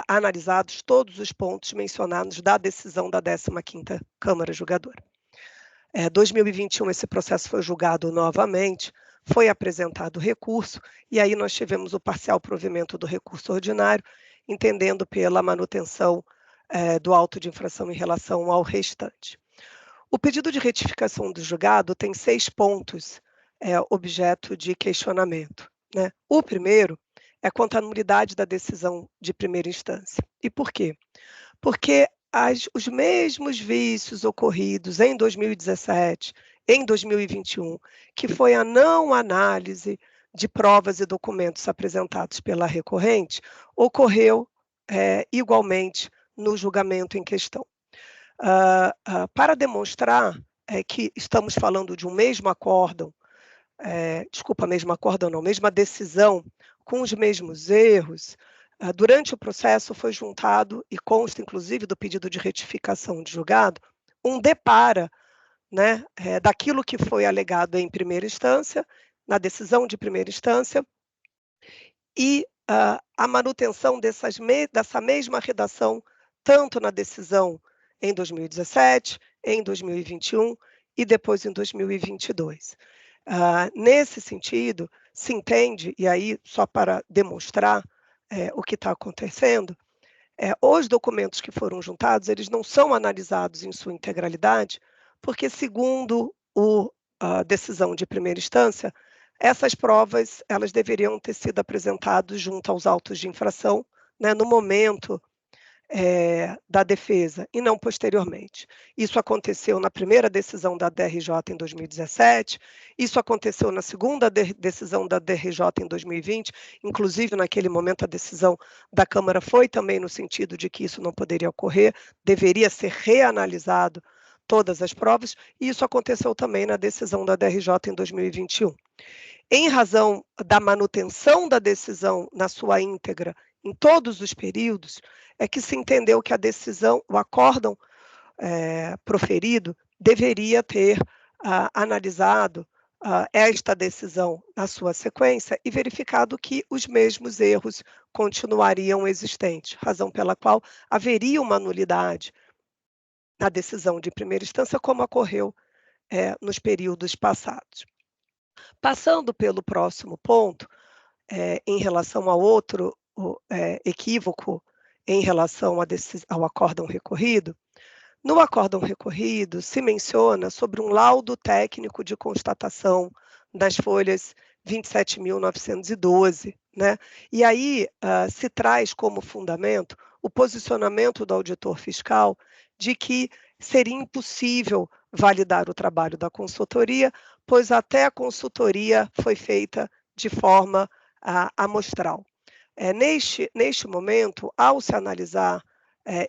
analisados todos os pontos mencionados da decisão da 15ª Câmara Julgadora. 2021, esse processo foi julgado novamente, foi apresentado recurso, e aí nós tivemos o parcial provimento do recurso ordinário, entendendo pela manutenção do auto de infração em relação ao restante. O pedido de retificação do julgado tem 6 pontos objeto de questionamento, né? O primeiro é quanto à nulidade da decisão de primeira instância. E por quê? Porque os mesmos vícios ocorridos em 2017, em 2021, que foi a não análise de provas e documentos apresentados pela recorrente, ocorreu igualmente no julgamento em questão. Para demonstrar que estamos falando de um mesmo acórdão, mesma decisão, com os mesmos erros, durante o processo foi juntado, e consta inclusive do pedido de retificação de julgado, um depara, né, daquilo que foi alegado em primeira instância, na decisão de primeira instância, e a manutenção dessa mesma redação, tanto na decisão em 2017, em 2021 e depois em 2022. Nesse sentido, se entende, e aí só para demonstrar o que está acontecendo, os documentos que foram juntados, eles não são analisados em sua integralidade, porque segundo a decisão de primeira instância, essas provas elas deveriam ter sido apresentadas junto aos autos de infração, né, no momento da defesa e não posteriormente. Isso aconteceu na primeira decisão da DRJ em 2017, isso aconteceu na segunda decisão da DRJ em 2020, inclusive naquele momento a decisão da Câmara foi também no sentido de que isso não poderia ocorrer, deveria ser reanalisado todas as provas, e isso aconteceu também na decisão da DRJ em 2021. Em razão da manutenção da decisão na sua íntegra em todos os períodos, é que se entendeu que a decisão, o acórdão proferido, deveria ter analisado esta decisão na sua sequência e verificado que os mesmos erros continuariam existentes, razão pela qual haveria uma nulidade na decisão de primeira instância, como ocorreu nos períodos passados. Passando pelo próximo ponto, em relação a outro equívoco em relação ao acórdão recorrido, no acórdão recorrido se menciona sobre um laudo técnico de constatação das folhas 27.912, né? E aí se traz como fundamento o posicionamento do auditor fiscal de que seria impossível validar o trabalho da consultoria, pois até a consultoria foi feita de forma amostral. Neste momento, ao se analisar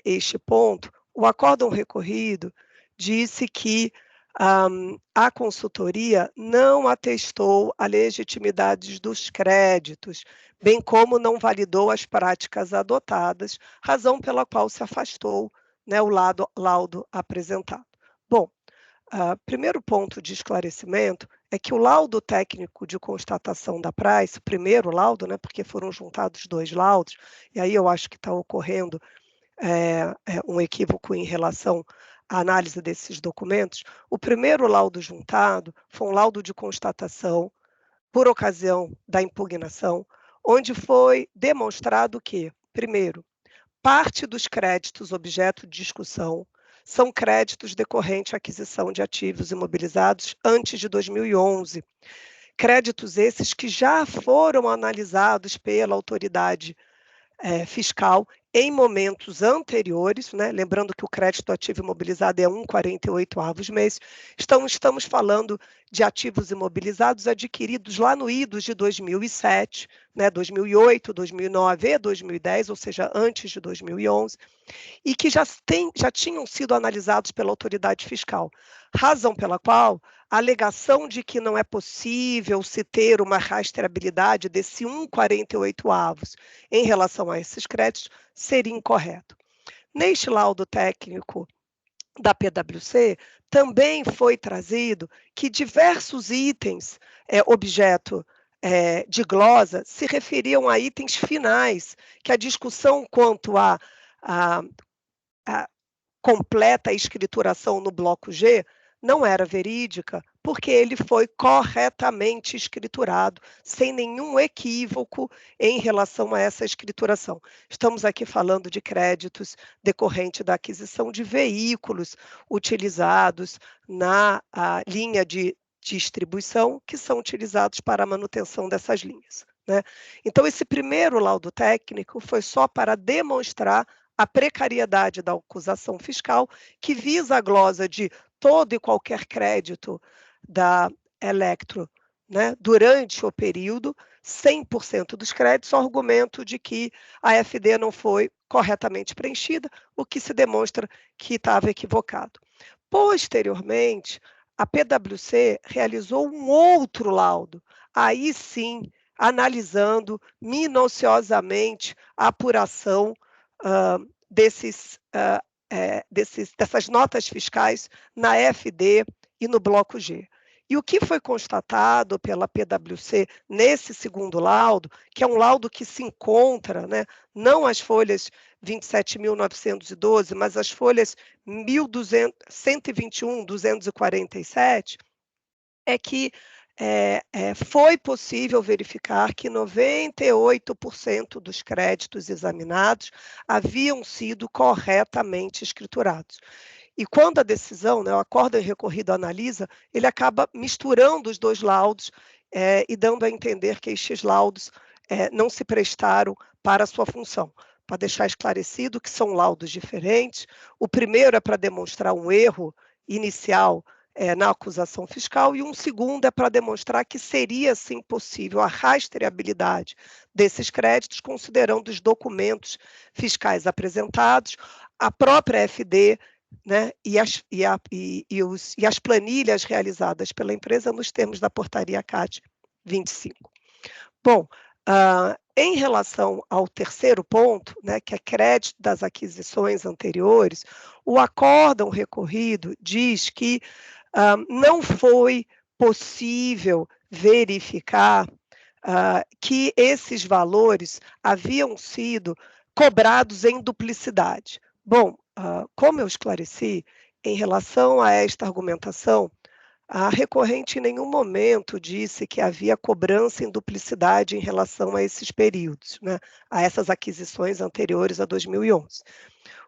este ponto, o acórdão recorrido disse que a consultoria não atestou a legitimidade dos créditos, bem como não validou as práticas adotadas, razão pela qual se afastou, né, o laudo apresentado. Bom, primeiro ponto de esclarecimento é que o laudo técnico de constatação da Price, o primeiro laudo, né, porque foram juntados 2 laudos, e aí eu acho que está ocorrendo um equívoco em relação à análise desses documentos. O primeiro laudo juntado foi um laudo de constatação por ocasião da impugnação, onde foi demonstrado que, primeiro, parte dos créditos objeto de discussão são créditos decorrentes à aquisição de ativos imobilizados antes de 2011. Créditos esses que já foram analisados pela autoridade fiscal em momentos anteriores, né? Lembrando que o crédito ativo imobilizado é 1,48 mês. Estamos falando de ativos imobilizados adquiridos lá no idos de 2007, né? 2008, 2009 e 2010, ou seja, antes de 2011, e que já tinham sido analisados pela autoridade fiscal, razão pela qual a alegação de que não é possível se ter uma rastreabilidade desse 1,48 em relação a esses créditos seria incorreto. Neste laudo técnico da PwC, também foi trazido que diversos itens objeto de glosa se referiam a itens finais, que a discussão quanto à completa escrituração no bloco G não era verídica, porque ele foi corretamente escriturado, sem nenhum equívoco em relação a essa escrituração. Estamos aqui falando de créditos decorrente da aquisição de veículos utilizados na linha de distribuição, que são utilizados para a manutenção dessas linhas, né? Então, esse primeiro laudo técnico foi só para demonstrar a precariedade da acusação fiscal, que visa a glosa de todo e qualquer crédito da Elektro, né, durante o período, 100% dos créditos, o argumento de que a FD não foi corretamente preenchida, o que se demonstra que estava equivocado. Posteriormente, a PwC realizou um outro laudo, aí sim, analisando minuciosamente a apuração dessas notas fiscais na FD e no bloco G. E o que foi constatado pela PwC nesse segundo laudo, que é um laudo que se encontra, né, não as folhas 27.912, mas as folhas 121, 247, é que foi possível verificar que 98% dos créditos examinados haviam sido corretamente escriturados. E quando a decisão, né, o acórdão recorrido analisa, ele acaba misturando os 2 laudos e dando a entender que estes laudos não se prestaram para a sua função. para deixar esclarecido que são laudos diferentes. O primeiro é para demonstrar um erro inicial na acusação fiscal, e um segundo é para demonstrar que seria, sim, possível a rastreabilidade desses créditos, considerando os documentos fiscais apresentados, a própria FD, né, e as planilhas realizadas pela empresa nos termos da portaria CAT 25. Bom, em relação ao terceiro ponto, né, que é crédito das aquisições anteriores, o acórdão recorrido diz que não foi possível verificar que esses valores haviam sido cobrados em duplicidade. Bom, como eu esclareci, em relação a esta argumentação, a recorrente em nenhum momento disse que havia cobrança em duplicidade em relação a esses períodos, né, a essas aquisições anteriores a 2011.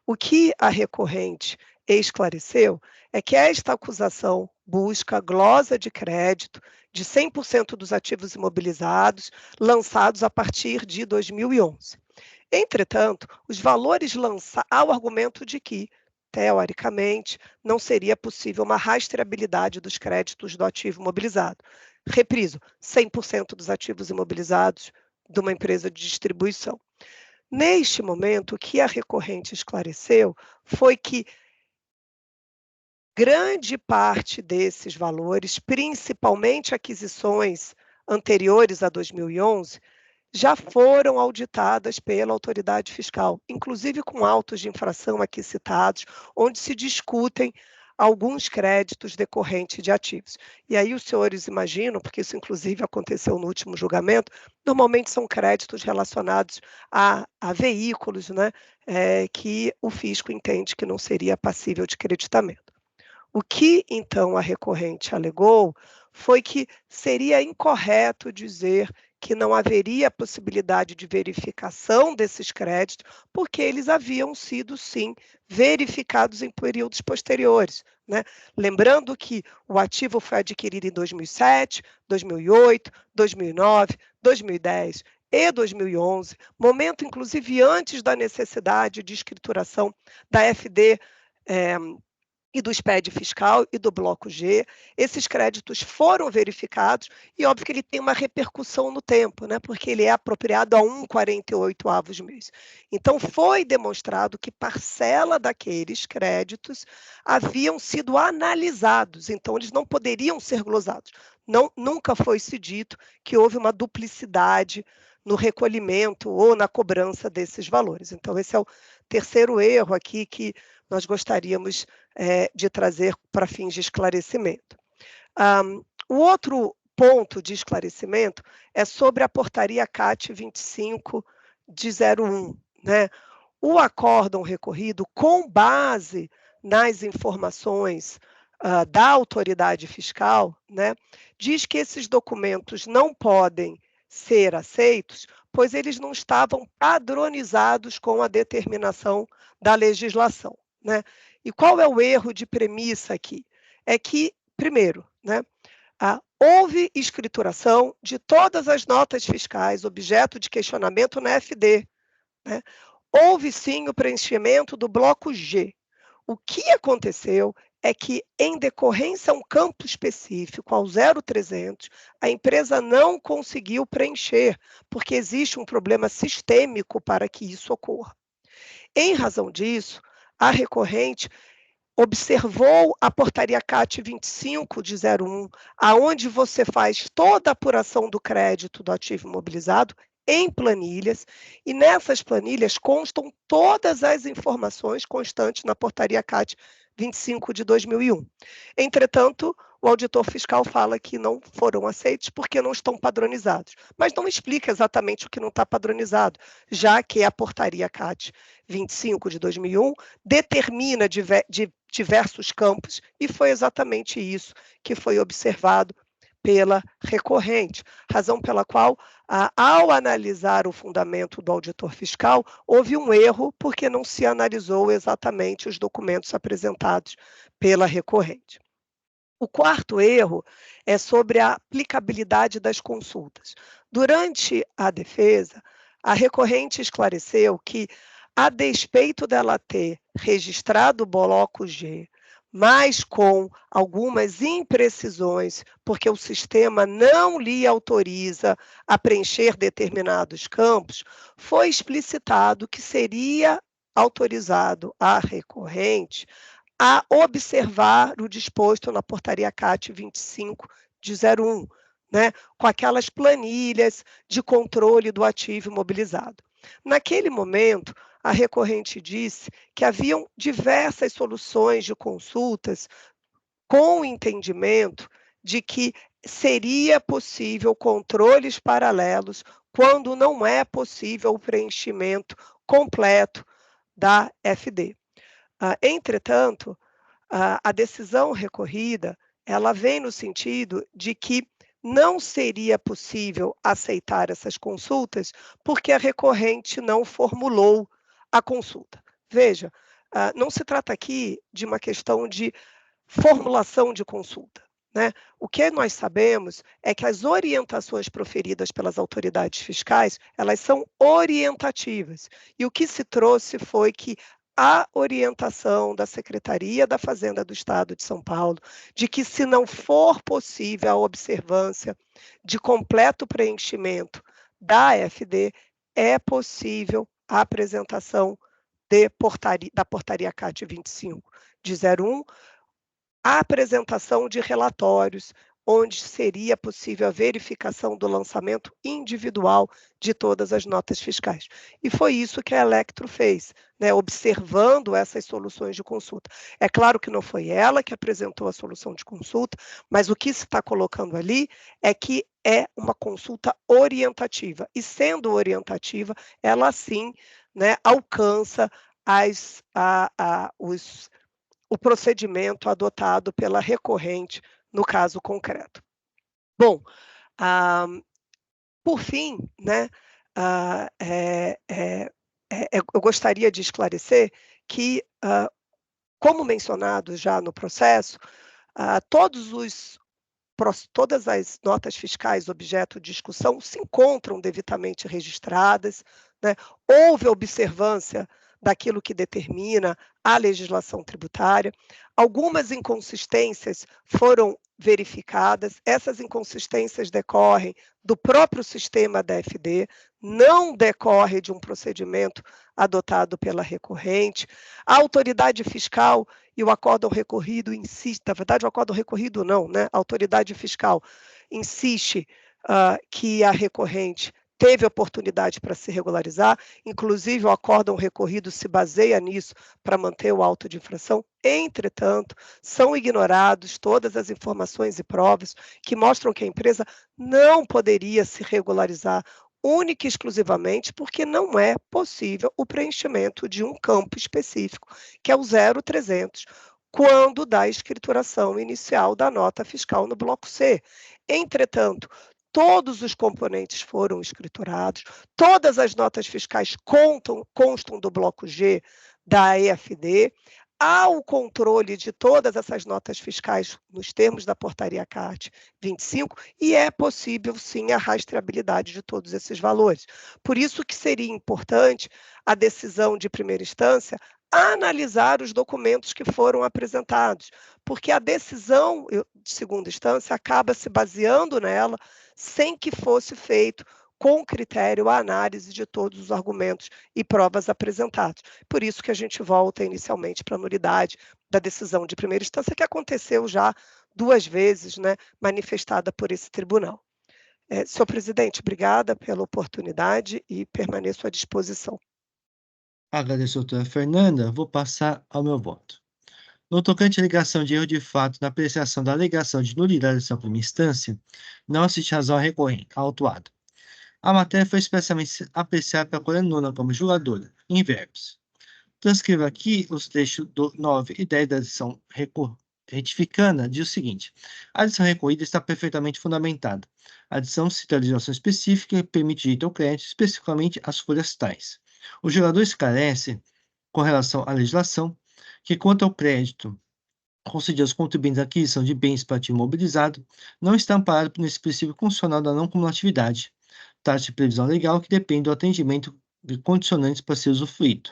O que a recorrente esclareceu é que esta acusação busca glosa de crédito de 100% dos ativos imobilizados lançados a partir de 2011. Entretanto, os valores lançados ao argumento de que, teoricamente, não seria possível uma rastreabilidade dos créditos do ativo imobilizado. Repriso, 100% dos ativos imobilizados de uma empresa de distribuição. Neste momento, o que a recorrente esclareceu foi que grande parte desses valores, principalmente aquisições anteriores a 2011, já foram auditadas pela autoridade fiscal, inclusive com autos de infração aqui citados, onde se discutem alguns créditos decorrentes de ativos. E aí os senhores imaginam, porque isso inclusive aconteceu no último julgamento, normalmente são créditos relacionados a veículos, né, que o fisco entende que não seria passível de creditamento. O que, então, a recorrente alegou foi que seria incorreto dizer que não haveria possibilidade de verificação desses créditos, porque eles haviam sido, sim, verificados em períodos posteriores, né? Lembrando que o ativo foi adquirido em 2007, 2008, 2009, 2010 e 2011, momento, inclusive, antes da necessidade de escrituração da FD e do SPED fiscal e do bloco G. Esses créditos foram verificados e óbvio que ele tem uma repercussão no tempo, né? Porque ele é apropriado a 1,48 mês. Então foi demonstrado que parcela daqueles créditos haviam sido analisados, então eles não poderiam ser glosados. Nunca foi se dito que houve uma duplicidade no recolhimento ou na cobrança desses valores. Então esse é o terceiro erro aqui que nós gostaríamos de trazer para fins de esclarecimento. O outro ponto de esclarecimento é sobre a portaria CAT 25 de 01, né? O acórdão recorrido, com base nas informações da autoridade fiscal, né, diz que esses documentos não podem ser aceitos, pois eles não estavam padronizados com a determinação da legislação, né? E qual é o erro de premissa aqui? É que, primeiro, né, houve escrituração de todas as notas fiscais, objeto de questionamento na FD, né? Houve sim o preenchimento do bloco G. O que aconteceu é que, em decorrência a um campo específico, ao 0300, a empresa não conseguiu preencher, porque existe um problema sistêmico para que isso ocorra. Em razão disso, a recorrente observou a portaria CAT 25 de 01, aonde você faz toda a apuração do crédito do ativo imobilizado em planilhas, e nessas planilhas constam todas as informações constantes na portaria CAT 25 de 2001. Entretanto, o auditor fiscal fala que não foram aceitos porque não estão padronizados, mas não explica exatamente o que não está padronizado, já que a portaria CAT 25 de 2001 determina diversos campos, e foi exatamente isso que foi observado pela recorrente, razão pela qual, ao analisar o fundamento do auditor fiscal, houve um erro porque não se analisou exatamente os documentos apresentados pela recorrente. O quarto erro é sobre a aplicabilidade das consultas. Durante a defesa, a recorrente esclareceu que, a despeito dela ter registrado o bloco G, mas com algumas imprecisões, porque o sistema não lhe autoriza a preencher determinados campos, foi explicitado que seria autorizado a recorrente a observar o disposto na portaria CAT 25 de 01, né, com aquelas planilhas de controle do ativo imobilizado. Naquele momento, a recorrente disse que haviam diversas soluções de consultas com o entendimento de que seria possível controles paralelos quando não é possível o preenchimento completo da FD. Entretanto, a decisão recorrida, ela vem no sentido de que não seria possível aceitar essas consultas porque a recorrente não formulou a consulta. Veja, não se trata aqui de uma questão de formulação de consulta, né? O que nós sabemos é que as orientações proferidas pelas autoridades fiscais, elas são orientativas. E o que se trouxe foi que a orientação da Secretaria da Fazenda do Estado de São Paulo, de que se não for possível a observância de completo preenchimento da FD, é possível a apresentação da portaria CAT 25 de 01, a apresentação de relatórios, onde seria possível a verificação do lançamento individual de todas as notas fiscais. E foi isso que a Electro fez, né, observando essas soluções de consulta. É claro que não foi ela que apresentou a solução de consulta, mas o que se está colocando ali é que é uma consulta orientativa. E sendo orientativa, ela sim, né, alcança o procedimento adotado pela recorrente no caso concreto. Bom, por fim, né, eu gostaria de esclarecer que, como mencionado já no processo, todas as notas fiscais objeto de discussão se encontram devidamente registradas, né? Houve observância daquilo que determina a legislação tributária. Algumas inconsistências foram verificadas, essas inconsistências decorrem do próprio sistema da FD, não decorre de um procedimento adotado pela recorrente. A autoridade fiscal e o acórdão recorrido insiste, na verdade o acórdão recorrido não, né? A autoridade fiscal insiste que a recorrente teve oportunidade para se regularizar, inclusive o acórdão recorrido se baseia nisso para manter o auto de infração. Entretanto, são ignorados todas as informações e provas que mostram que a empresa não poderia se regularizar única e exclusivamente porque não é possível o preenchimento de um campo específico, que é o 0300, quando da escrituração inicial da nota fiscal no bloco C. Entretanto, todos os componentes foram escriturados, todas as notas fiscais constam do bloco G da EFD, há o controle de todas essas notas fiscais nos termos da portaria CAT 25 e é possível, sim, a rastreabilidade de todos esses valores. Por isso que seria importante a decisão de primeira instância analisar os documentos que foram apresentados, porque a decisão de segunda instância acaba se baseando nela sem que fosse feito com critério a análise de todos os argumentos e provas apresentados. Por isso que a gente volta inicialmente para a nulidade da decisão de primeira instância, que aconteceu já 2 vezes, né, manifestada por esse tribunal. Senhor presidente, obrigada pela oportunidade e permaneço à disposição. Agradeço, doutora Fernanda. Vou passar ao meu voto. No tocante à alegação de erro de fato na apreciação da alegação de nulidade da primeira instância, não existe razão autuada. A matéria foi expressamente apreciada pela Coreia Nona como julgadora, em verbos. Transcrevo aqui os trechos do 9 e 10 da decisão retificanda, diz o seguinte: a decisão recorrida está perfeitamente fundamentada. A decisão cita a legislação específica e permite direito ao crédito, especificamente as folhas tais. O julgador esclarece, com relação à legislação, que quanto ao crédito concedido aos contribuintes da aquisição de bens para ativo imobilizado, não está amparado nesse princípio constitucional da não cumulatividade. taxa de previsão legal que depende do atendimento de condicionantes para ser usufruído.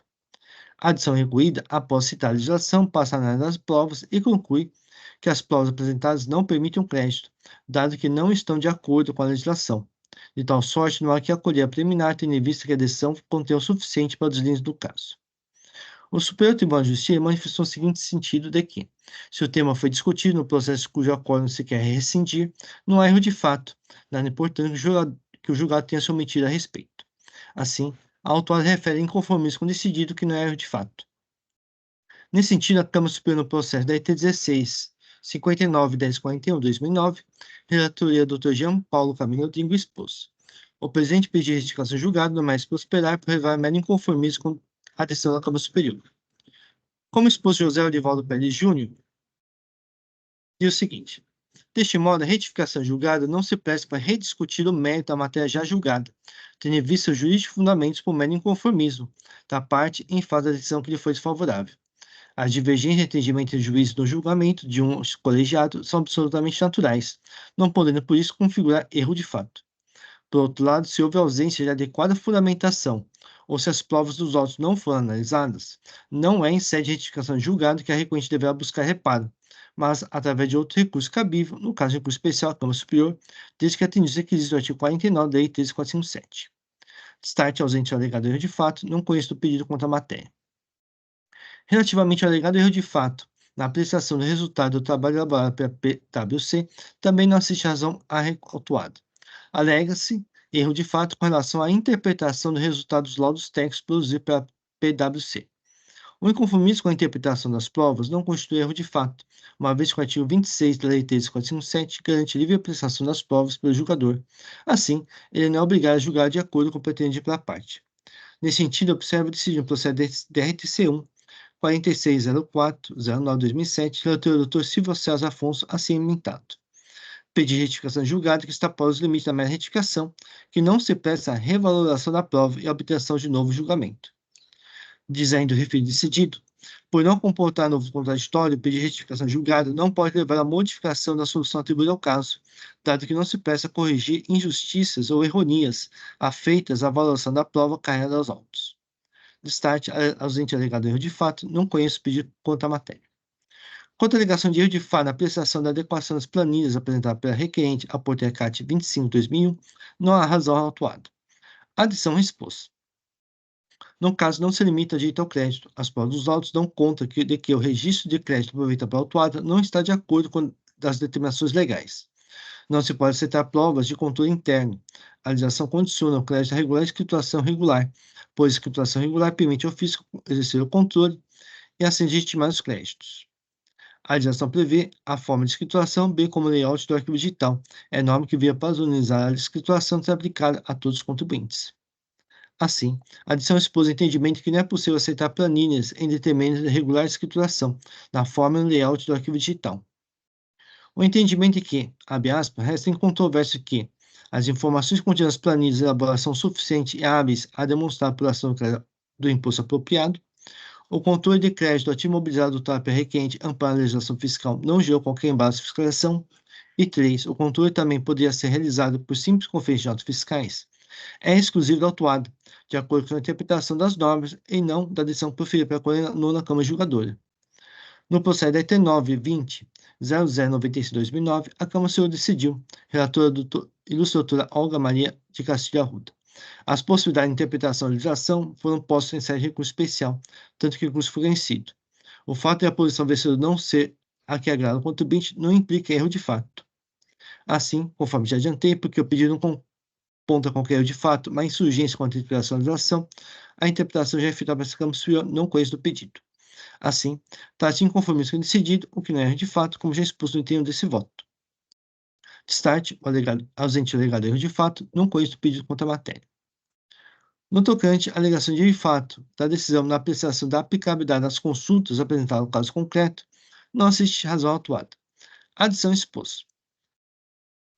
A adição recolhida, após citar a legislação, passa a análise das provas e conclui que as provas apresentadas não permitem um crédito, dado que não estão de acordo com a legislação. De tal sorte, não há que acolher a preliminar, tendo em vista que a decisão contém o suficiente para os limites do caso. O Superior Tribunal de Justiça manifestou o seguinte sentido de que, se o tema foi discutido no processo cujo acordo se quer rescindir, não há erro de fato, nada importante que o julgado tenha se omitido a respeito. Assim, a autora refere inconformismo com decidido que não é erro de fato. Nesse sentido, a Câmara Superior no processo da IT 16 59.1041/2009, relatoria do Dr. Jean Paulo Camilo Rodrigo expôs. O presente pedido de retificação julgado não mais prosperar por revelar mero inconformismo com a decisão da Câmara Superior. Como expôs José Olivaldo Pérez Júnior, diz o seguinte: deste modo, a retificação julgada não se presta para rediscutir o mérito da matéria já julgada, tendo em vista os jurídicos fundamentos por mero inconformismo da parte em face da decisão que lhe foi desfavorável. As divergências de entendimento entre juízes no julgamento de um colegiado são absolutamente naturais, não podendo, por isso, configurar erro de fato. Por outro lado, se houve ausência de adequada fundamentação, ou se as provas dos autos não foram analisadas, não é em sede de retificação de julgado que a recorrente deverá buscar reparo, mas através de outro recurso cabível, no caso de recurso especial à Câmara Superior, desde que atendidos os requisitos do artigo 49 da Lei 13.457. Destaque ausente ao alegado erro de fato, não conheço o pedido contra a matéria. Relativamente ao alegado erro de fato, na apreciação do resultado do trabalho elaborado pela PwC, também não assiste razão a autuado. Alega-se erro de fato com relação à interpretação do resultado dos laudos técnicos produzidos pela PwC. O inconformismo com a interpretação das provas não constitui erro de fato, uma vez que o artigo 26 da Lei 13.457 garante livre apreciação das provas pelo julgador. Assim, ele não é obrigado a julgar de acordo com o pretendido pela parte. Nesse sentido, observa o decidido no processo DRT-C1 4604/09/2007, relator Dr. Silvio César Afonso, assim emendado. Pedir retificação julgada que está fora os limites da mera retificação, que não se presta à revaloração da prova e a obtenção de novo julgamento. Dizendo o referido decidido, por não comportar novo contraditório, pedir retificação julgada não pode levar à modificação da solução atribuída ao caso, dado que não se presta a corrigir injustiças ou erronias afeitas à valoração da prova carregada aos autos. Destaque ausente alegado erro de fato, não conheço pedido contra a matéria. Quanto à alegação de erro de fato na apreciação da adequação das planilhas apresentadas pela requerente à portaria CAT 25/2001, não há razão autuada. A adição expôs. No caso, não se limita a direito ao crédito. As provas dos autos dão conta de que o registro de crédito aproveitado pela autuada não está de acordo com as determinações legais. Não se pode aceitar provas de controle interno. A legislação condiciona o crédito à regular e escrituração regular, pois a escrituração regular permite ao fisco exercer o controle e assim legitimar os créditos. A legislação prevê a forma de escrituração, bem como o layout do arquivo digital. É norma que via padronizar a escrituração ser aplicada a todos os contribuintes. Assim, a adição expôs o entendimento que não é possível aceitar planilhas em detrimento da regular escrituração, na forma e no layout do arquivo digital. O entendimento é que, abre aspas, resta incontroverso que as informações contidas nas planilhas de elaboração suficientes e hábeis a demonstrar a apuração do imposto apropriado, o controle de crédito ativo mobilizado do TAP requerente amparo a legislação fiscal não gerou qualquer embaraço de fiscalização, e 3. O controle também poderia ser realizado por simples conferência de notas fiscais. É exclusivo da autuada, de acordo com a interpretação das normas e não da decisão proferida pela nona Câmara Julgadora. No processo da IT 920.0096/2009, a Câmara Superior decidiu, relatora ilustre doutora Olga Maria de Castilho Arruda. As possibilidades de interpretação da legislação foram postas em sede de recurso especial, tanto que o recurso foi vencido. O fato de a posição vencedora não ser a que agrada o contribuinte não implica erro de fato. Assim, conforme já adiantei, porque o pedido não conta qualquer erro de fato, mas insurgência contra a interpretação da legislação, a interpretação já é feita pela Câmara Superior, não conheço do pedido. Assim, trata-se de inconformismo com o decidido, o que não é erro de fato, como já exposto no termo desse voto. Destaque, ausente o alegado erro de fato, não conheço o pedido contra a matéria. No tocante à alegação de erro de fato da decisão na apreciação da aplicabilidade das consultas apresentadas no caso concreto, não assiste razão autuada. A adição expôs.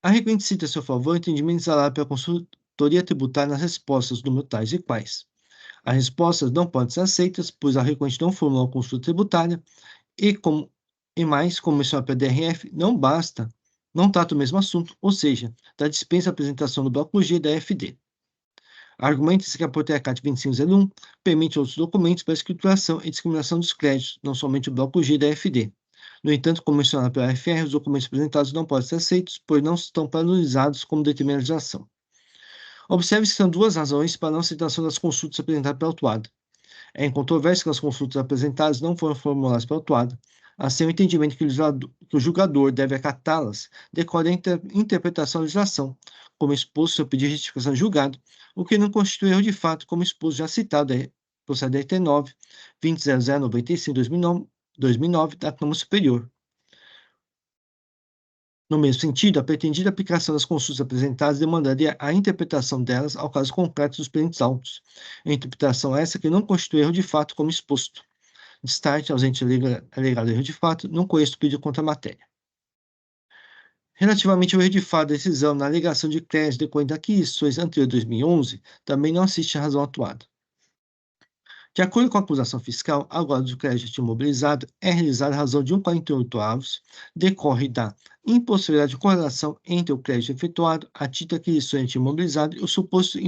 A requerente cita a seu favor o entendimento exalado pela consultoria tributária nas respostas número tais e quais. As respostas não podem ser aceitas, pois a requerente não formulou a consulta tributária e mais, como mencionado pela DRF, não trata o mesmo assunto, ou seja, da dispensa apresentação do bloco G da FD. Argumenta-se que a portaria CAT 2501 permite outros documentos para escrituração e discriminação dos créditos, não somente o bloco G da FD. No entanto, como mencionado pela FR, os documentos apresentados não podem ser aceitos, pois não estão padronizados como determinação. Observe-se que são duas razões para a não aceitação das consultas apresentadas pela autuada. É incontroverso que as consultas apresentadas não foram formuladas pela autuada. Assim, o entendimento que o julgador deve acatá-las decorre da interpretação da legislação, como exposto seu pedido de retificação julgado, o que não constitui erro de fato, como exposto já citado processo DRT 9, 20.0095/2009 da Câmara Superior. No mesmo sentido, a pretendida aplicação das consultas apresentadas demandaria a interpretação delas ao caso concreto dos pendentes autos. A interpretação essa que não constitui erro de fato, como exposto. Destarte, ausente alegado erro de fato, não conheço pedido contra a matéria. Relativamente ao erro de fato da decisão na alegação de crédito decorrente de aquisições anteriores a 2011, também não assiste à razão atuada. De acordo com a acusação fiscal, a guarda do crédito imobilizado é realizada à razão de 1,48, decorre da impossibilidade de correlação entre o crédito efetuado, a título de aquisição imobilizado e o suposto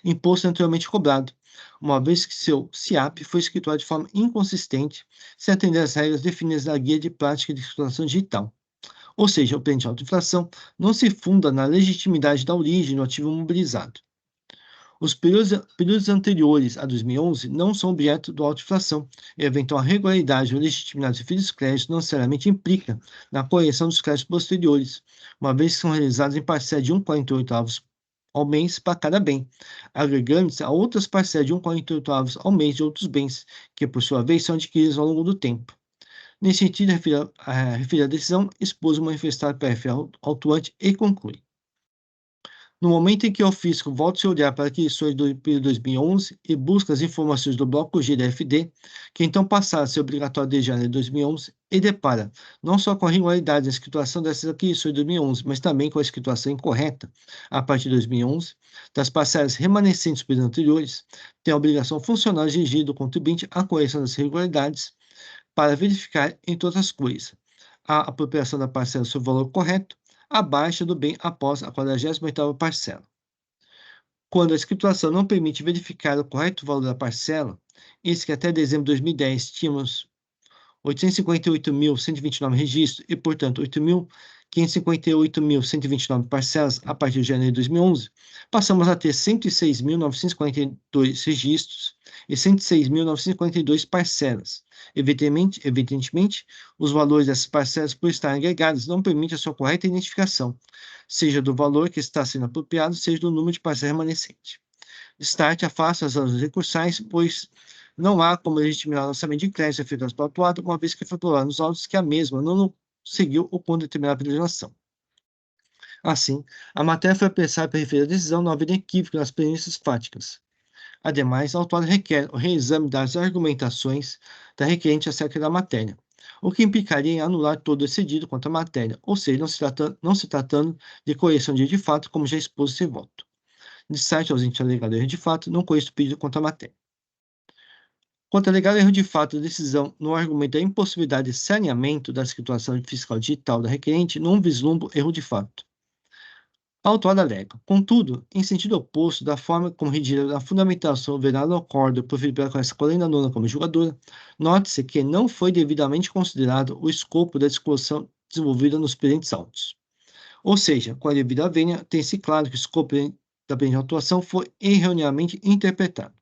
imposto anteriormente cobrado, uma vez que seu SIAP foi escriturado de forma inconsistente, sem atender às regras definidas na Guia de Prática de Escrituração Digital. Ou seja, o pendente de autoinflação não se funda na legitimidade da origem do ativo imobilizado. Os períodos anteriores a 2011 não são objeto do autoinflação, e a eventual regularidade ou legitimidade dos referidos créditos não necessariamente implica na correção dos créditos posteriores, uma vez que são realizados em parcela de 1,48 ao mês para cada bem, agregando-se a outras parcelas de 1,48 ao mês de outros bens, que por sua vez são adquiridos ao longo do tempo. Nesse sentido, a referida decisão expôs o manifestado PF autuante e conclui. No momento em que o fisco volta a se olhar para aquisições do período 2011 e busca as informações do bloco G da FD, que então passaram a ser obrigatório desde janeiro de 2011, e depara não só com a irregularidade na escrituração dessas aquisições de 2011, mas também com a escrituração incorreta, a partir de 2011, das parcelas remanescentes dos períodos anteriores, tem a obrigação funcional de exigir do contribuinte a correção das irregularidades para verificar, entre outras coisas, a apropriação da parcela sobre o valor correto, a baixa do bem após a 48ª parcela. Quando a escrituração não permite verificar o correto valor da parcela, eis que até dezembro de 2010 tínhamos 858.129 registros e, portanto, 8.558.129 parcelas a partir de janeiro de 2011, passamos a ter 106.942 registros e 106.942 parcelas. Evidentemente, os valores dessas parcelas, por estarem agregadas, não permitem a sua correta identificação, seja do valor que está sendo apropriado, seja do número de parcelas remanescente. Destarte afasta as razões recursais, pois não há como legitimar o lançamento de crédito efetuado pelo autuado, uma vez que foi provado nos autos que a mesma não seguiu o ponto determinado pela legislação. Assim, a matéria foi apressada para referir a decisão, não havendo equívoco nas premissas fáticas. Ademais, a autuada requer o reexame das argumentações da requerente acerca da matéria, o que implicaria em anular todo o excedido quanto à matéria, ou seja, não se tratando de correção de fato, como já expôs esse voto. Destarte ausente alegado erro de fato, não conheço pedido quanto à matéria. Quanto a alegado erro de fato da decisão no argumento da impossibilidade de saneamento da escrituração fiscal digital da requerente, não vislumbro erro de fato. A autuada alega, contudo, em sentido oposto da forma como redigida na fundamentação verá no acordo proferido pela essa colenda nona como julgadora, note-se que não foi devidamente considerado o escopo da discussão desenvolvida nos pendentes autos. Ou seja, com a devida vênia, tem-se claro que o escopo da pendente atuação foi erroneamente interpretado.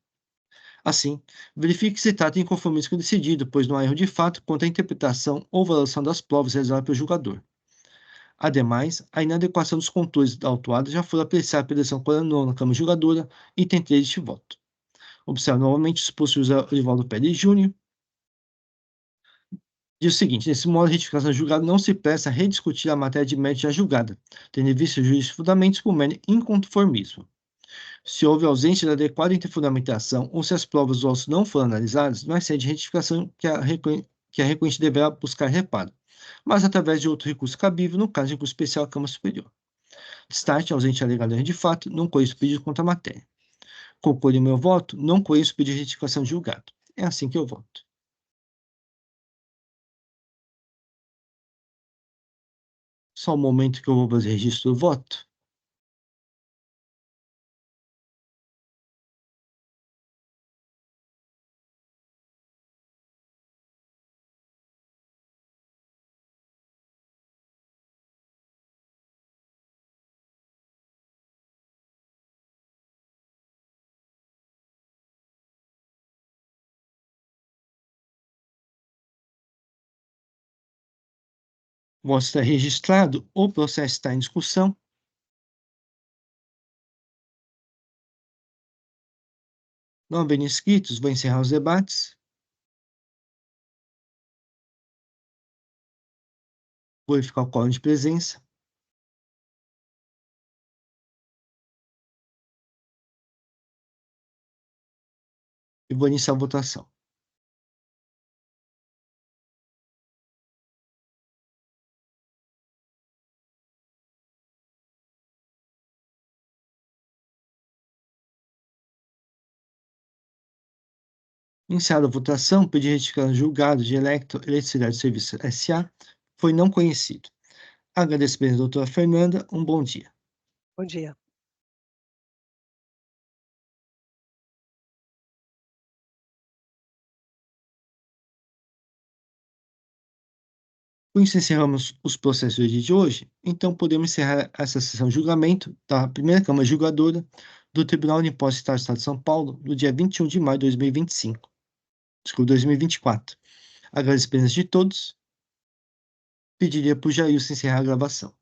Assim, verifique que se trata de inconformismo decidido, pois não há erro de fato quanto à interpretação ou valoração das provas realizadas pelo julgador. Ademais, a inadequação dos contornos da autuada já foi apreciada pela decisão na Câmara Julgadora e tem 3 deste voto. Observe novamente o exposto José Olivaldo Pérez Júnior. Diz o seguinte: nesse modo, a retificação julgada não se presta a rediscutir a matéria de mérito já julgada, tendo em vista os juízes fundamentos por mero inconformismo. Se houve ausência de adequada interfundamentação ou se as provas do auto não foram analisadas, não é sede de retificação que a requerente deverá buscar reparo, mas através de outro recurso cabível, no caso de recurso especial à Câmara Superior. Destarte ausente alegado erro de fato, não conheço pedido contra a matéria. Concordo em meu voto, não conheço pedido de retificação de julgado. É assim que eu voto. Só um momento que eu vou fazer registro do voto. O voto está registrado. O processo está em discussão. Não havendo inscritos, vou encerrar os debates. Vou verificar o quórum de presença. E vou iniciar a votação. Iniciada a votação, pedi de retificar o julgado de Eletricidade e Serviços S.A. foi não conhecido. Agradeço a presença da doutora Fernanda. Um bom dia. Bom dia. Com isso, encerramos os processos de hoje. Então, podemos encerrar essa sessão de julgamento da primeira Câmara Julgadora do Tribunal de Impostos do Estado de São Paulo, no dia 21 de maio de 2025. Desculpa, 2024. Agradeço a presença de todos. Pediria para o Jailson encerrar a gravação.